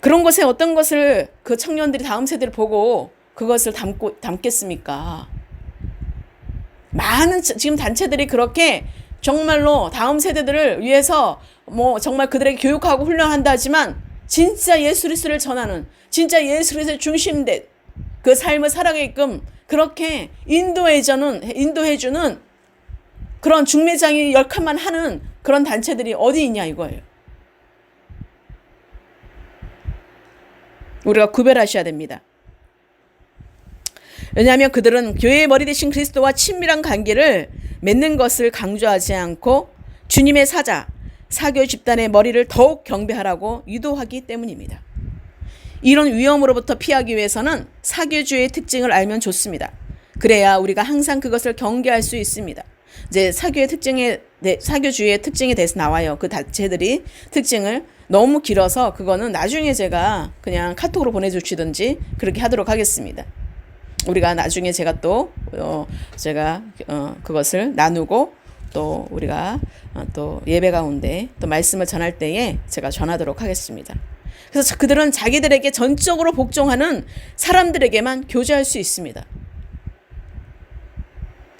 그런 것에 어떤 것을 그 청년들이 다음 세대를 보고 그것을 담겠습니까? 많은 지금 단체들이 그렇게 정말로 다음 세대들을 위해서 뭐 정말 그들에게 교육하고 훈련한다 하지만 진짜 예수 그리스도를 전하는 진짜 예수 그리스도의 중심된 그 삶을 살아가게끔 그렇게 인도해주는 그런 중매장이 역할만 하는 그런 단체들이 어디 있냐 이거예요. 우리가 구별하셔야 됩니다. 왜냐하면 그들은 교회의 머리 대신 그리스도와 친밀한 관계를 맺는 것을 강조하지 않고 주님의 사교 집단의 머리를 더욱 경배하라고 유도하기 때문입니다. 이런 위험으로부터 피하기 위해서는 사교주의의 특징을 알면 좋습니다. 그래야 우리가 항상 그것을 경계할 수 있습니다. 이제 사교주의의 특징에 대해서 나와요. 그 단체들이 특징을 너무 길어서 그거는 나중에 제가 그냥 카톡으로 보내주시든지 그렇게 하도록 하겠습니다. 우리가 나중에 제가 또 그것을 나누고 또 우리가 또 예배 가운데 또 말씀을 전할 때에 제가 전하도록 하겠습니다. 그래서 그들은 자기들에게 전적으로 복종하는 사람들에게만 교제할 수 있습니다.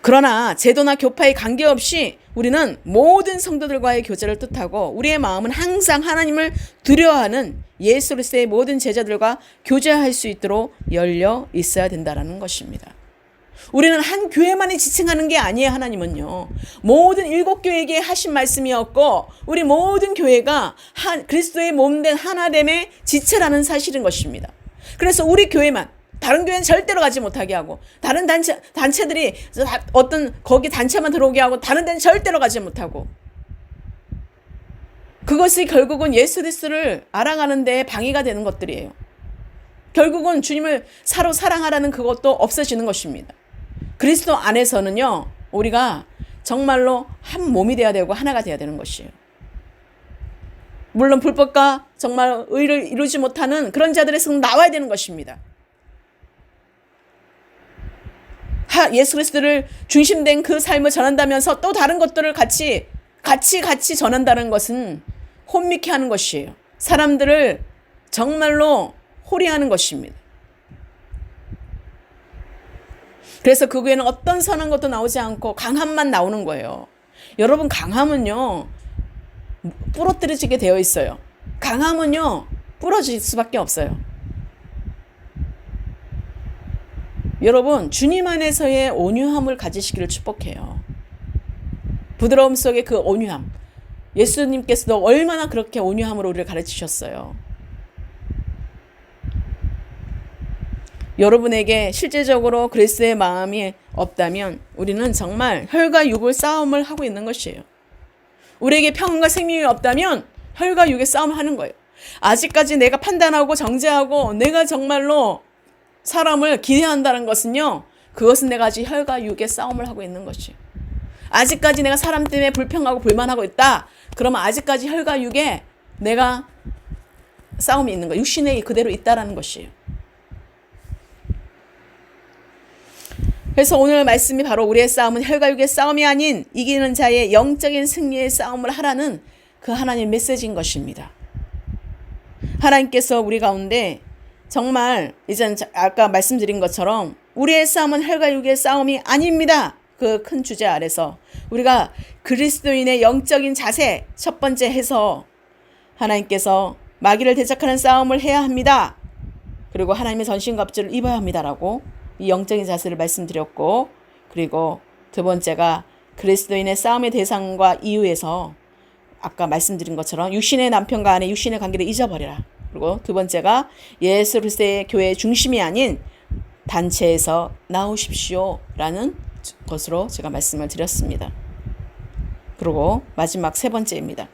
그러나 제도나 교파에 관계없이 우리는 모든 성도들과의 교제를 뜻하고 우리의 마음은 항상 하나님을 두려워하는 예수 그리스도의 모든 제자들과 교제할 수 있도록 열려 있어야 된다는 것입니다. 우리는 한 교회만이 지칭하는 게 아니에요. 하나님은요. 모든 7교회에게 하신 말씀이었고 우리 모든 교회가 그리스도의 몸된 하나됨의 지체라는 사실인 것입니다. 그래서 우리 교회만 다른 교회는 절대로 가지 못하게 하고 다른 단체들이 어떤 거기 단체만 들어오게 하고 다른 데는 절대로 가지 못하고 그것이 결국은 예수 그리스도를 알아가는 데 방해가 되는 것들이에요. 결국은 주님을 서로 사랑하라는 그것도 없어지는 것입니다. 그리스도 안에서는요 우리가 정말로 한 몸이 돼야 되고 하나가 돼야 되는 것이에요. 물론 불법과 정말 의를 이루지 못하는 그런 자들에서 나와야 되는 것입니다. 예수 그리스도를 중심된 그 삶을 전한다면서 또 다른 것들을 같이 전한다는 것은 혼미케 하는 것이에요. 사람들을 정말로 호리하는 것입니다. 그래서 그 교회는 어떤 선한 것도 나오지 않고 강함만 나오는 거예요. 여러분 강함은요 부러뜨려지게 되어 있어요. 강함은요 부러질 수밖에 없어요. 여러분 주님 안에서의 온유함을 가지시기를 축복해요. 부드러움 속에 그 온유함. 예수님께서도 얼마나 그렇게 온유함으로 우리를 가르치셨어요. 여러분에게 실제적으로 그리스도의 마음이 없다면 우리는 정말 혈과 육을 싸움을 하고 있는 것이에요. 우리에게 평안과 생명이 없다면 혈과 육의 싸움을 하는 거예요. 아직까지 내가 판단하고 정죄하고 내가 정말로 사람을 기대한다는 것은요. 그것은 내가 아직 혈과 육의 싸움을 하고 있는 것이에요. 아직까지 내가 사람 때문에 불평하고 불만하고 있다. 그러면 아직까지 혈과 육의 내가 싸움이 있는 거, 육신에 그대로 있다라는 것이에요. 그래서 오늘 말씀이 바로 우리의 싸움은 혈과 육의 싸움이 아닌 이기는 자의 영적인 승리의 싸움을 하라는 그 하나님 메시지인 것입니다. 하나님께서 우리 가운데 정말 이제 아까 말씀드린 것처럼 우리의 싸움은 혈과 육의 싸움이 아닙니다. 그 큰 주제 아래서 우리가 그리스도인의 영적인 자세 첫 번째 해서 하나님께서 마귀를 대적하는 싸움을 해야 합니다. 그리고 하나님의 전신갑주를 입어야 합니다라고 이 영적인 자세를 말씀드렸고, 그리고 두 번째가 그리스도인의 싸움의 대상과 이유에서 아까 말씀드린 것처럼 육신의 남편과 아내 육신의 관계를 잊어버려라. 그리고 두 번째가 예수 그리스도의 교회의 중심이 아닌 단체에서 나오십시오 라는 것으로 제가 말씀을 드렸습니다. 그리고 마지막 세 번째입니다.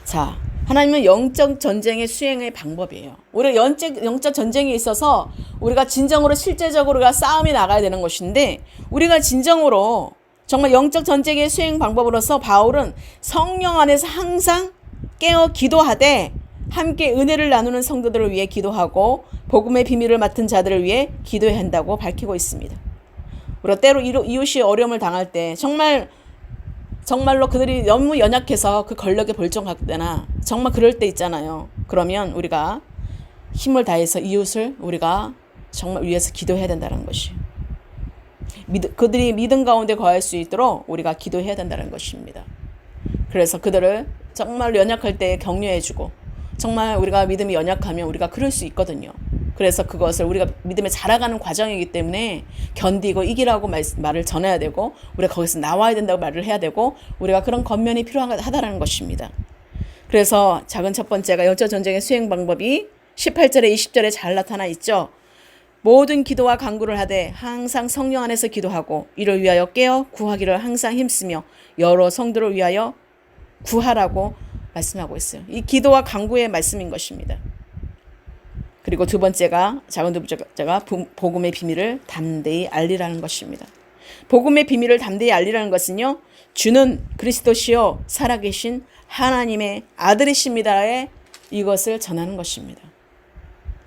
자, 하나님은 영적 전쟁의 수행의 방법이에요. 우리가 영적 전쟁에 있어서 우리가 진정으로 실제적으로 우리가 싸움에 나가야 되는 것인데, 우리가 진정으로 정말 영적 전쟁의 수행 방법으로서 바울은 성령 안에서 항상 깨어 기도하되 함께 은혜를 나누는 성도들을 위해 기도하고 복음의 비밀을 맡은 자들을 위해 기도해야 한다고 밝히고 있습니다. 우리가 때로 이웃이 어려움을 당할 때 정말로 그들이 너무 연약해서 그 권력에 벌정할 때나 정말 그럴 때 있잖아요. 그러면 우리가 힘을 다해서 이웃을 우리가 정말 위해서 기도해야 된다는 것이에요. 그들이 믿음 가운데 거할 수 있도록 우리가 기도해야 된다는 것입니다. 그래서 그들을 정말 연약할 때 격려해주고, 정말 우리가 믿음이 연약하면 우리가 그럴 수 있거든요. 그래서 그것을 우리가 믿음에 자라가는 과정이기 때문에 견디고 이기라고 말을 전해야 되고, 우리가 거기서 나와야 된다고 말을 해야 되고, 우리가 그런 겉면이 필요하다라는 것입니다. 그래서 작은 첫 번째가 영적 전쟁의 수행 방법이 18절에 20절에 잘 나타나 있죠. 모든 기도와 간구를 하되 항상 성령 안에서 기도하고 이를 위하여 깨어 구하기를 항상 힘쓰며 여러 성도를 위하여 구하라고 말씀하고 있어요. 이 기도와 간구의 말씀인 것입니다. 그리고 두 번째가 작은 두 번째가 복음의 비밀을 담대히 알리라는 것입니다. 복음의 비밀을 담대히 알리라는 것은요, 주는 그리스도시요 살아계신 하나님의 아들이십니다에 이것을 전하는 것입니다.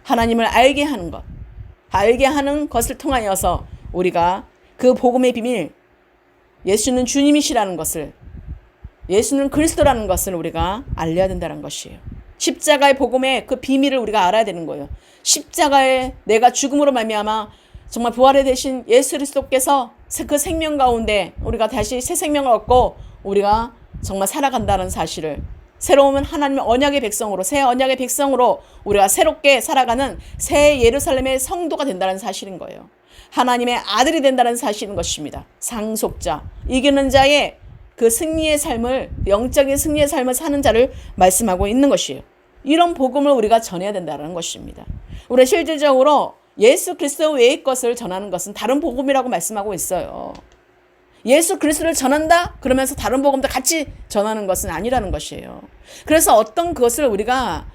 하나님을 알게 하는 것, 알게 하는 것을 통하여서 우리가 그 복음의 비밀, 예수는 주님이시라는 것을, 예수는 그리스도라는 것을 우리가 알려야 된다는 것이에요. 십자가의 복음의 그 비밀을 우리가 알아야 되는 거예요. 십자가에 내가 죽음으로 말미암아 정말 부활의 대신 예수 그리스도께서 그 생명 가운데 우리가 다시 새 생명을 얻고 우리가 정말 살아간다는 사실을, 새로운 하나님의 언약의 백성으로, 새 언약의 백성으로 우리가 새롭게 살아가는 새 예루살렘의 성도가 된다는 사실인 거예요. 하나님의 아들이 된다는 사실인 것입니다. 상속자, 이기는 자의 그 승리의 삶을, 영적인 승리의 삶을 사는 자를 말씀하고 있는 것이에요. 이런 복음을 우리가 전해야 된다는 것입니다. 우리 실질적으로 예수 그리스도 외의 것을 전하는 것은 다른 복음이라고 말씀하고 있어요. 예수 그리스도를 전한다? 그러면서 다른 복음도 같이 전하는 것은 아니라는 것이에요. 그래서 어떤 것을 우리가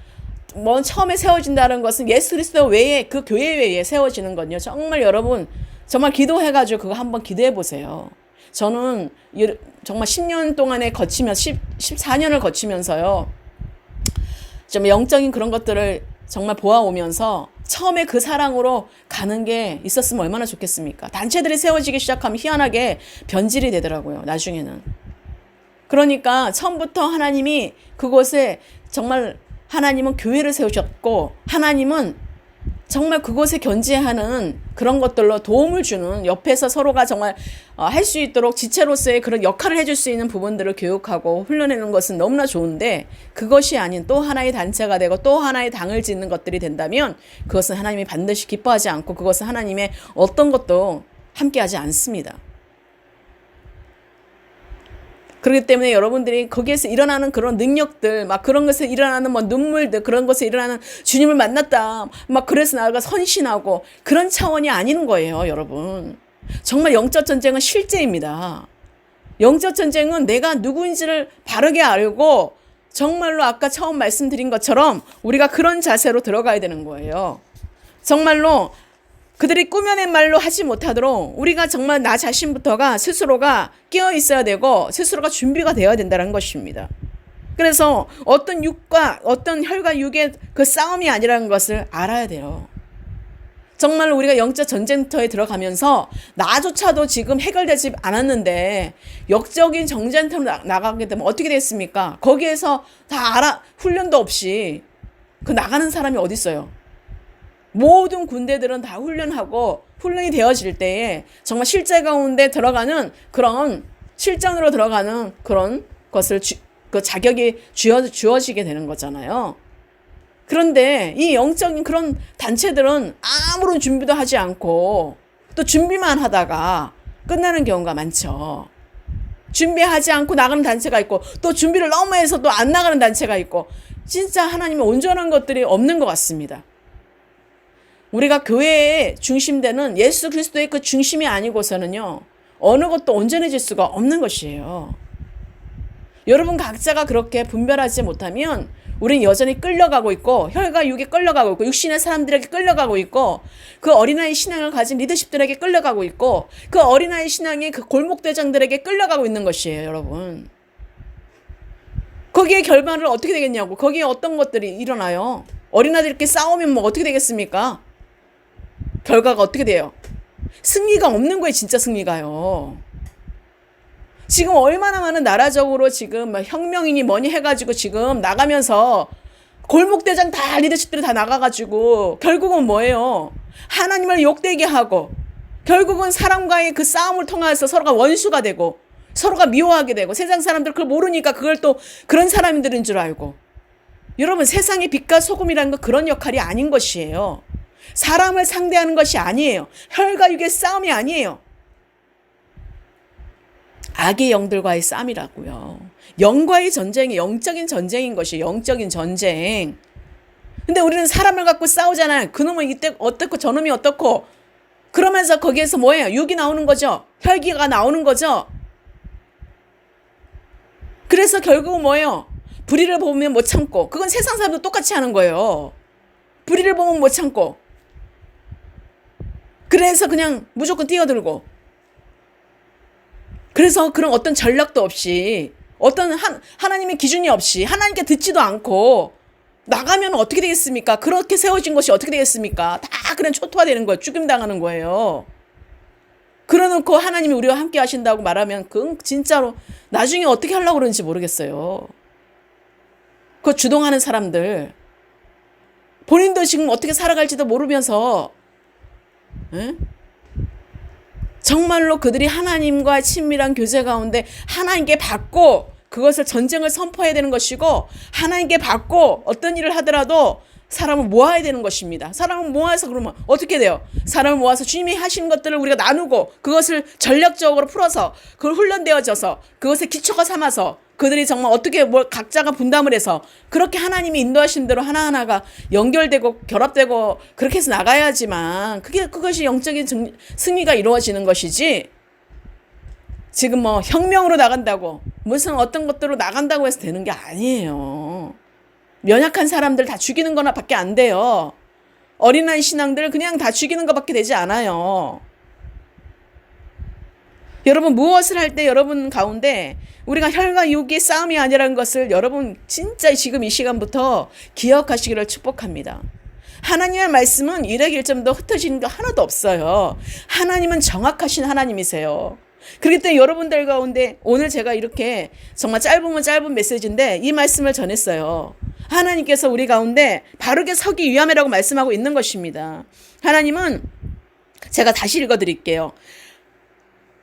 처음에 세워진다는 것은 예수 그리스도 외에, 그 교회 외에 세워지는 건요, 정말 여러분 정말 기도해가지고 그거 한번 기도해 보세요. 저는 정말 10년 동안에 거치면서 14년을 거치면서요, 좀 영적인 그런 것들을 정말 보아오면서 처음에 그 사랑으로 가는 게 있었으면 얼마나 좋겠습니까? 단체들이 세워지기 시작하면 희한하게 변질이 되더라고요, 나중에는. 그러니까 처음부터 하나님이 그곳에 정말, 하나님은 교회를 세우셨고 하나님은 정말 그곳에 견지하는 그런 것들로 도움을 주는, 옆에서 서로가 정말 할 수 있도록 지체로서의 그런 역할을 해줄 수 있는 부분들을 교육하고 훈련하는 것은 너무나 좋은데, 그것이 아닌 또 하나의 단체가 되고 또 하나의 당을 짓는 것들이 된다면 그것은 하나님이 반드시 기뻐하지 않고, 그것은 하나님의 어떤 것도 함께하지 않습니다. 그렇기 때문에 여러분들이 거기에서 일어나는 그런 능력들, 막 그런 것에 일어나는 눈물들, 그런 것에 일어나는 주님을 만났다, 막 그래서 나가 선신하고 그런 차원이 아닌 거예요, 여러분. 정말 영적 전쟁은 실제입니다. 영적 전쟁은 내가 누구인지를 바르게 알고 정말로 아까 처음 말씀드린 것처럼 우리가 그런 자세로 들어가야 되는 거예요. 정말로 그들이 꾸며낸 말로 하지 못하도록 우리가 정말 나 자신부터가 스스로가 깨어 있어야 되고 스스로가 준비가 되어야 된다는 것입니다. 그래서 어떤 육과 어떤 혈과 육의 그 싸움이 아니라는 것을 알아야 돼요. 정말 우리가 영적 전쟁터에 들어가면서 나조차도 지금 해결되지 않았는데 역적인 전쟁터로 나가게 되면 어떻게 됐습니까? 거기에서 다 훈련도 없이 그 나가는 사람이 어디 있어요? 모든 군대들은 다 훈련하고 훈련이 되어질 때에 정말 실제 가운데 들어가는 그런 실전으로 들어가는 그런 것을 그 자격이 주어지게 되는 거잖아요. 그런데 이 영적인 그런 단체들은 아무런 준비도 하지 않고 또 준비만 하다가 끝나는 경우가 많죠. 준비하지 않고 나가는 단체가 있고 또 준비를 너무 해서 또 안 나가는 단체가 있고 진짜 하나님의 온전한 것들이 없는 것 같습니다. 우리가 교회의 중심되는 예수 그리스도의 그 중심이 아니고서는요. 어느 것도 온전해질 수가 없는 것이에요. 여러분 각자가 그렇게 분별하지 못하면 우리는 여전히 끌려가고 있고 혈과 육에 끌려가고 있고 육신의 사람들에게 끌려가고 있고 그 어린아이 신앙을 가진 리더십들에게 끌려가고 있고 그 어린아이 신앙의 그 골목대장들에게 끌려가고 있는 것이에요. 여러분. 거기에 결과를 어떻게 되겠냐고. 거기에 어떤 것들이 일어나요. 어린아이들끼리 싸우면 뭐 어떻게 되겠습니까? 결과가 어떻게 돼요? 승리가 없는 거예요. 진짜 승리가요. 지금 얼마나 많은 나라적으로 지금 혁명이니 뭐니 해가지고 지금 나가면서 골목대장 다 리더십들이 다 나가가지고 결국은 뭐예요? 하나님을 욕되게 하고 결국은 사람과의 그 싸움을 통해서 서로가 원수가 되고 서로가 미워하게 되고 세상 사람들 그걸 모르니까 그걸 또 그런 사람들인 줄 알고 여러분 세상의 빛과 소금이라는 건 그런 역할이 아닌 것이에요. 사람을 상대하는 것이 아니에요. 혈과 육의 싸움이 아니에요. 악의 영들과의 싸움이라고요. 영과의 전쟁이 영적인 전쟁인 것이 영적인 전쟁. 근데 우리는 사람을 갖고 싸우잖아요. 그놈은 이때 어떻고 저놈이 어떻고 그러면서 거기에서 뭐예요? 육이 나오는 거죠. 혈기가 나오는 거죠. 그래서 결국은 뭐예요? 불의를 보면 못 참고 그건 세상 사람도 똑같이 하는 거예요. 불의를 보면 못 참고 그래서 그냥 무조건 뛰어들고 그래서 그런 어떤 전략도 없이 어떤 하나님의 기준이 없이 하나님께 듣지도 않고 나가면 어떻게 되겠습니까? 그렇게 세워진 것이 어떻게 되겠습니까? 다 그냥 초토화되는 거예요. 죽임당하는 거예요. 그러놓고 하나님이 우리와 함께 하신다고 말하면 그건 진짜로 나중에 어떻게 하려고 그러는지 모르겠어요. 그 주동하는 사람들 본인도 지금 어떻게 살아갈지도 모르면서 에? 정말로 그들이 하나님과 친밀한 교제 가운데 하나님께 받고 그것을 전쟁을 선포해야 되는 것이고 하나님께 받고 어떤 일을 하더라도 사람을 모아야 되는 것입니다. 사람을 모아서 그러면 어떻게 돼요? 사람을 모아서 주님이 하신 것들을 우리가 나누고 그것을 전략적으로 풀어서 그걸 훈련되어져서 그것에 기초가 삼아서 그들이 정말 어떻게 각자가 분담을 해서 그렇게 하나님이 인도하신 대로 하나하나가 연결되고 결합되고 그렇게 해서 나가야지만 그것이 영적인 승리가 이루어지는 것이지 지금 뭐 혁명으로 나간다고 무슨 어떤 것들로 나간다고 해서 되는 게 아니에요. 연약한 사람들 다 죽이는 거나 밖에 안 돼요. 어린아이 신앙들 그냥 다 죽이는 것밖에 되지 않아요. 여러분 무엇을 할 때 여러분 가운데 우리가 혈과 육의 싸움이 아니라는 것을 여러분 진짜 지금 이 시간부터 기억하시기를 축복합니다. 하나님의 말씀은 일액일점도 흩어지는 거 하나도 없어요. 하나님은 정확하신 하나님이세요. 그렇기 때문에 여러분들 가운데 오늘 제가 이렇게 정말 짧으면 짧은 메시지인데 이 말씀을 전했어요. 하나님께서 우리 가운데 바르게 서기 위함이라고 말씀하고 있는 것입니다. 하나님은 제가 다시 읽어드릴게요.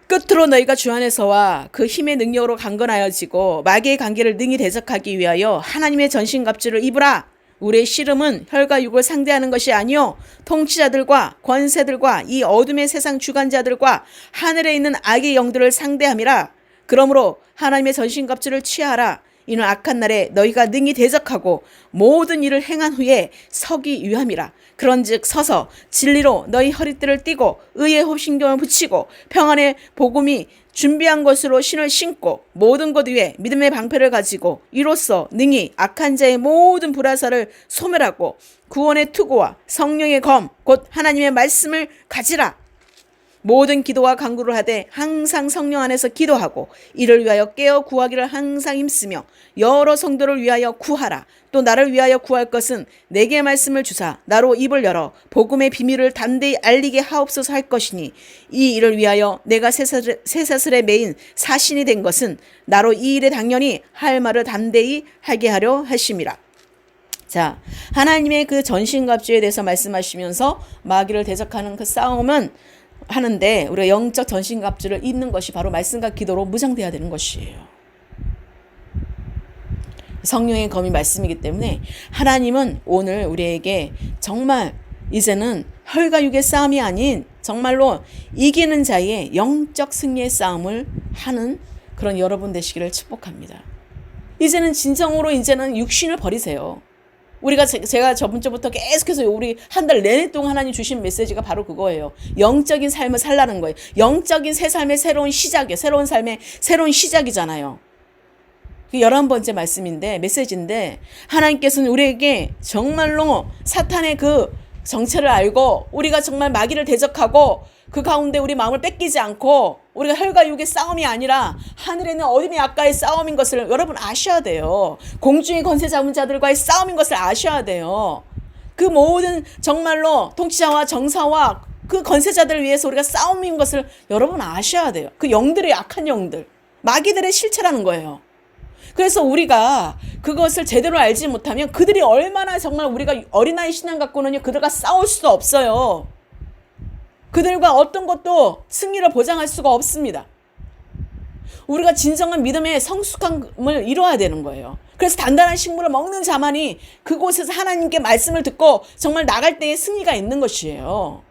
끝으로 너희가 주 안에서와 그 힘의 능력으로 강건하여지고 마귀의 관계를 능히 대적하기 위하여 하나님의 전신갑주를 입으라. 우리의 씨름은 혈과 육을 상대하는 것이 아니요 통치자들과 권세들과 이 어둠의 세상 주관자들과 하늘에 있는 악의 영들을 상대함이라. 그러므로 하나님의 전신갑주를 취하라. 이는 악한 날에 너희가 능히 대적하고 모든 일을 행한 후에 서기 위함이라. 그런즉 서서 진리로 너희 허리띠를 띠고 의의 호신경을 붙이고 평안의 복음이 준비한 것으로 신을 신고 모든 것 위에 믿음의 방패를 가지고 이로써 능히 악한 자의 모든 불화살을 소멸하고 구원의 투구와 성령의 검 곧 하나님의 말씀을 가지라. 모든 기도와 간구를 하되 항상 성령 안에서 기도하고 이를 위하여 깨어 구하기를 항상 힘쓰며 여러 성도를 위하여 구하라. 또 나를 위하여 구할 것은 내게 말씀을 주사 나로 입을 열어 복음의 비밀을 담대히 알리게 하옵소서 할 것이니 이 일을 위하여 내가 쇠사슬에 매인 사신이 된 것은 나로 이 일에 당연히 할 말을 담대히 하게 하려 하심이라. 자, 하나님의 그 전신갑주에 대해서 말씀하시면서 마귀를 대적하는 그 싸움은 하는데 우리가 영적 전신갑주를 입는 것이 바로 말씀과 기도로 무장돼야 되는 것이에요. 성령의 검이 말씀이기 때문에 하나님은 오늘 우리에게 정말 이제는 혈과 육의 싸움이 아닌 정말로 이기는 자의 영적 승리의 싸움을 하는 그런 여러분 되시기를 축복합니다. 이제는 진정으로 이제는 육신을 버리세요. 우리가 제가 저번 주부터 계속해서 우리 한 달 내내 동안 하나님 주신 메시지가 바로 그거예요. 영적인 삶을 살라는 거예요. 영적인 새 삶의 새로운 시작이에요. 새로운 삶의 새로운 시작이잖아요. 11번째 말씀인데 메시지인데 하나님께서는 우리에게 정말로 사탄의 그 정체를 알고 우리가 정말 마귀를 대적하고 그 가운데 우리 마음을 뺏기지 않고 우리가 혈과 육의 싸움이 아니라 하늘에 있는 어둠의 악과의 싸움인 것을 여러분 아셔야 돼요. 공중의 권세 잡은 자들과의 싸움인 것을 아셔야 돼요. 그 모든 정말로 통치자와 정사와 그 권세자들을 위해서 우리가 싸움인 것을 여러분 아셔야 돼요. 그 영들의 악한 영들, 마귀들의 실체라는 거예요. 그래서 우리가 그것을 제대로 알지 못하면 그들이 얼마나 정말 우리가 어린아이 신앙 갖고는요 그들과 싸울 수도 없어요. 그들과 어떤 것도 승리를 보장할 수가 없습니다. 우리가 진정한 믿음의 성숙함을 이루어야 되는 거예요. 그래서 단단한 식물을 먹는 자만이 그곳에서 하나님께 말씀을 듣고 정말 나갈 때에 승리가 있는 것이에요.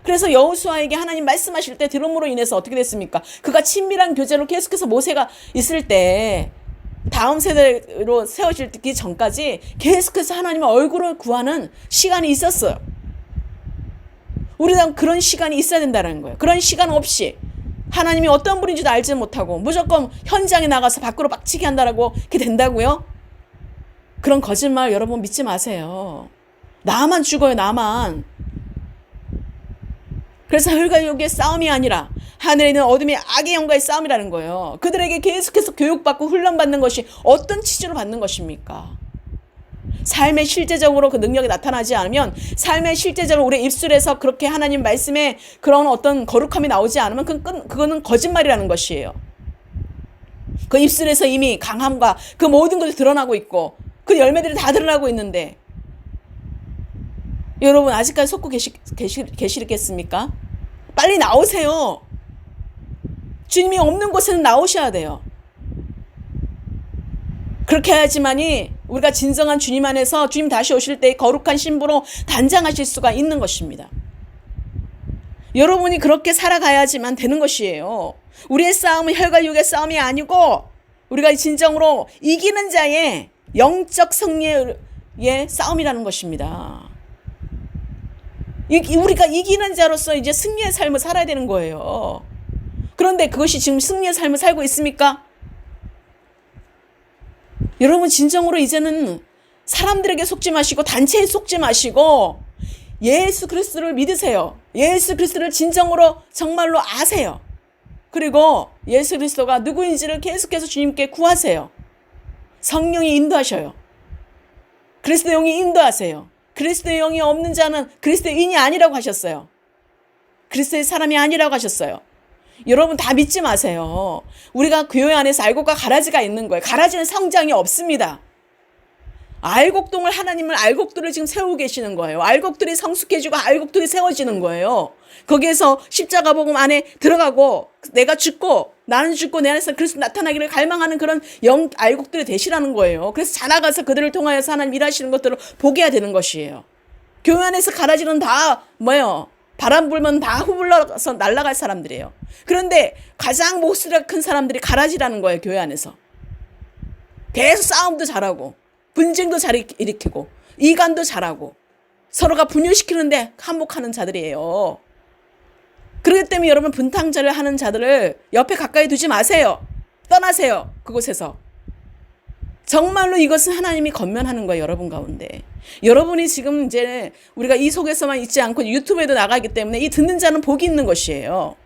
그래서 여호수아에게 하나님 말씀하실 때 들음으로 인해서 어떻게 됐습니까? 그가 친밀한 교제로 계속해서 모세가 있을 때 다음 세대로 세워지기 전까지 계속해서 하나님의 얼굴을 구하는 시간이 있었어요. 우리는 그런 시간이 있어야 된다는 거예요. 그런 시간 없이 하나님이 어떤 분인지도 알지 못하고 무조건 현장에 나가서 밖으로 빡치게 한다라고 그게 된다고요? 그런 거짓말 여러분 믿지 마세요. 나만 죽어요, 나만. 그래서 혈과 육의 싸움이 아니라 하늘에 있는 어둠의 악의 영과의 싸움이라는 거예요. 그들에게 계속해서 교육받고 훈련받는 것이 어떤 취지로 받는 것입니까? 삶의 실제적으로 그 능력이 나타나지 않으면 삶의 실제적으로 우리 입술에서 그렇게 하나님 말씀에 그런 어떤 거룩함이 나오지 않으면 그거는 거짓말이라는 것이에요. 그 입술에서 이미 강함과 그 모든 것이 드러나고 있고 그 열매들이 다 드러나고 있는데 여러분 아직까지 속고 계시겠습니까? 빨리 나오세요. 주님이 없는 곳에는 나오셔야 돼요. 그렇게 해야지만이 우리가 진정한 주님 안에서 주님 다시 오실 때 거룩한 신부로 단장하실 수가 있는 것입니다. 여러분이 그렇게 살아가야지만 되는 것이에요. 우리의 싸움은 혈과 육의 싸움이 아니고 우리가 진정으로 이기는 자의 영적 승리의 싸움이라는 것입니다. 우리가 이기는 자로서 이제 승리의 삶을 살아야 되는 거예요. 그런데 그것이 지금 승리의 삶을 살고 있습니까? 여러분 진정으로 이제는 사람들에게 속지 마시고 단체에 속지 마시고 예수 그리스도를 믿으세요. 예수 그리스도를 진정으로 정말로 아세요. 그리고 예수 그리스도가 누구인지를 계속해서 주님께 구하세요. 성령이 인도하셔요. 그리스도 영이 인도하세요. 그리스도의 영이 없는 자는 그리스도인이 아니라고 하셨어요. 그리스도의 사람이 아니라고 하셨어요. 여러분 다 믿지 마세요. 우리가 교회 안에서 알곡과 가라지가 있는 거예요. 가라지는 성장이 없습니다. 알곡동을 하나님을 알곡들을 지금 세우고 계시는 거예요. 알곡들이 성숙해지고 알곡들이 세워지는 거예요. 거기에서 십자가 복음 안에 들어가고 내가 죽고 나는 죽고 내 안에서 그리스도 나타나기를 갈망하는 그런 영 알곡들이 되시라는 거예요. 그래서 자라가서 그들을 통하여서 하나님 일하시는 것들을 보게 해야 되는 것이에요. 교회 안에서 가라지는 다 뭐예요? 바람 불면 다 휘둘러서 날아갈 사람들이에요. 그런데 가장 목소리가 큰 사람들이 가라지라는 거예요. 교회 안에서. 계속 싸움도 잘하고 분쟁도 잘 일으키고 이간도 잘하고 서로가 분열시키는데 한몫하는 자들이에요. 그렇기 때문에 여러분 분탕질을 하는 자들을 옆에 가까이 두지 마세요. 떠나세요. 그곳에서. 정말로 이것은 하나님이 건면하는 거예요, 여러분 가운데. 여러분이 지금 이제 우리가 이 속에서만 있지 않고 유튜브에도 나가기 때문에 이 듣는 자는 복이 있는 것이에요.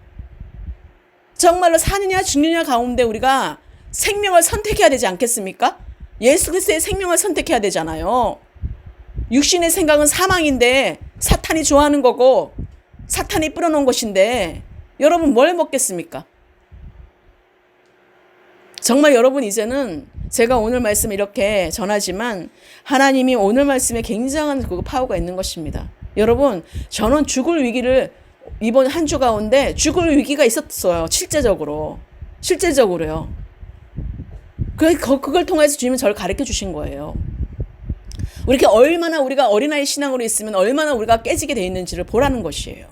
정말로 사느냐 죽느냐 가운데 우리가 생명을 선택해야 되지 않겠습니까? 예수 그리스도의 생명을 선택해야 되잖아요. 육신의 생각은 사망인데 사탄이 좋아하는 거고 사탄이 뿌려놓은 것인데 여러분 뭘 먹겠습니까? 정말 여러분 이제는 제가 오늘 말씀 이렇게 전하지만 하나님이 오늘 말씀에 굉장한 그 파워가 있는 것입니다. 여러분 저는 죽을 위기를 이번 한 주 가운데 죽을 위기가 있었어요. 실제적으로요. 그걸 통해서 주님은 저를 가르쳐 주신 거예요. 이렇게 얼마나 우리가 어린아이 신앙으로 있으면 얼마나 우리가 깨지게 돼 있는지를 보라는 것이에요.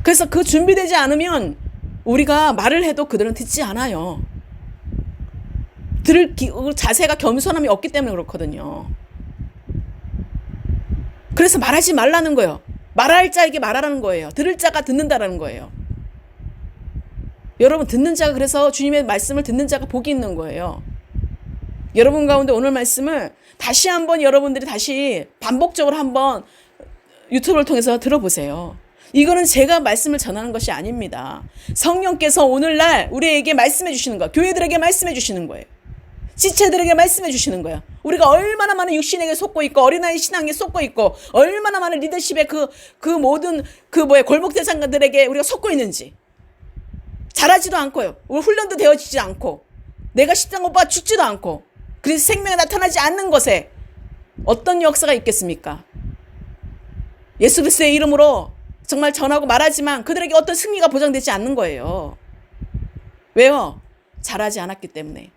그래서 그 준비되지 않으면 우리가 말을 해도 그들은 듣지 않아요. 들을 자세가 겸손함이 없기 때문에 그렇거든요. 그래서 말하지 말라는 거예요. 말할 자에게 말하라는 거예요. 들을 자가 듣는다라는 거예요. 여러분 듣는 자가 그래서 주님의 말씀을 듣는 자가 복이 있는 거예요. 여러분 가운데 오늘 말씀을 다시 한번 여러분들이 다시 반복적으로 한번 유튜브를 통해서 들어보세요. 이거는 제가 말씀을 전하는 것이 아닙니다. 성령께서 오늘날 우리에게 말씀해 주시는 거예요. 교회들에게 말씀해 주시는 거예요. 지체들에게 말씀해 주시는 거예요. 우리가 얼마나 많은 육신에게 속고 있고 어린아이 신앙에 속고 있고 얼마나 많은 리더십의 그 모든 골목 대장들에게 우리가 속고 있는지 잘하지도 않고요. 우리 훈련도 되어지지 않고 내가 십장 오빠 죽지도 않고 그래서 생명이 나타나지 않는 것에 어떤 역사가 있겠습니까? 예수 그리스도의 이름으로 정말 전하고 말하지만 그들에게 어떤 승리가 보장되지 않는 거예요. 왜요? 잘하지 않았기 때문에.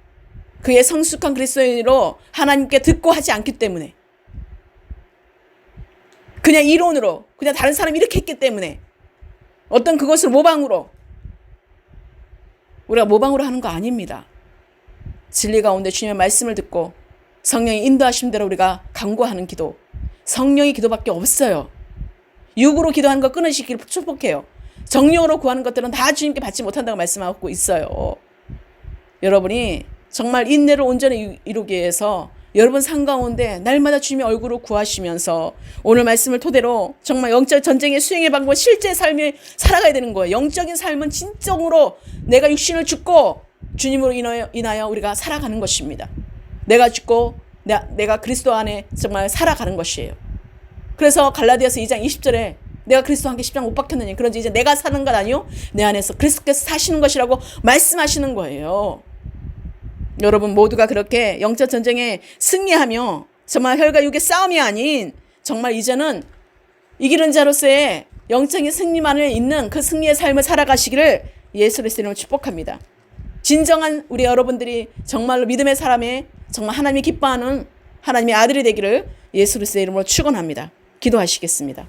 그의 성숙한 그리스도인으로 하나님께 듣고 하지 않기 때문에. 그냥 이론으로 그냥 다른 사람이 이렇게 했기 때문에 어떤 그것을 모방으로 우리가 모방으로 하는 거 아닙니다. 진리 가운데 주님의 말씀을 듣고 성령이 인도하신 대로 우리가 간구하는 기도. 성령의 기도밖에 없어요. 육으로 기도하는 거 끊으시기를 축복해요. 정령으로 구하는 것들은 다 주님께 받지 못한다고 말씀하고 있어요. 여러분이 정말 인내를 온전히 이루기 위해서 여러분 삶 가운데 날마다 주님의 얼굴을 구하시면서 오늘 말씀을 토대로 정말 영적 전쟁의 수행의 방법 실제 삶을 살아가야 되는 거예요. 영적인 삶은 진정으로 내가 육신을 죽고 주님으로 인하여 우리가 살아가는 것입니다. 내가 죽고 내가 그리스도 안에 정말 살아가는 것이에요. 그래서 갈라디아서 2장 20절에 내가 그리스도와 함께 십자가 못 박혔느니 그런지 이제 내가 사는 것 아니요 내 안에서 그리스도께서 사시는 것이라고 말씀하시는 거예요. 여러분 모두가 그렇게 영적 전쟁에 승리하며 정말 혈과 육의 싸움이 아닌 정말 이제는 이기는 자로서의 영적인 승리만을 있는 그 승리의 삶을 살아가시기를 예수 그리스도로 축복합니다. 진정한 우리 여러분들이 정말로 믿음의 사람의 정말 하나님이 기뻐하는 하나님의 아들이 되기를 예수 그리스도의 이름으로 축원합니다. 기도하시겠습니다.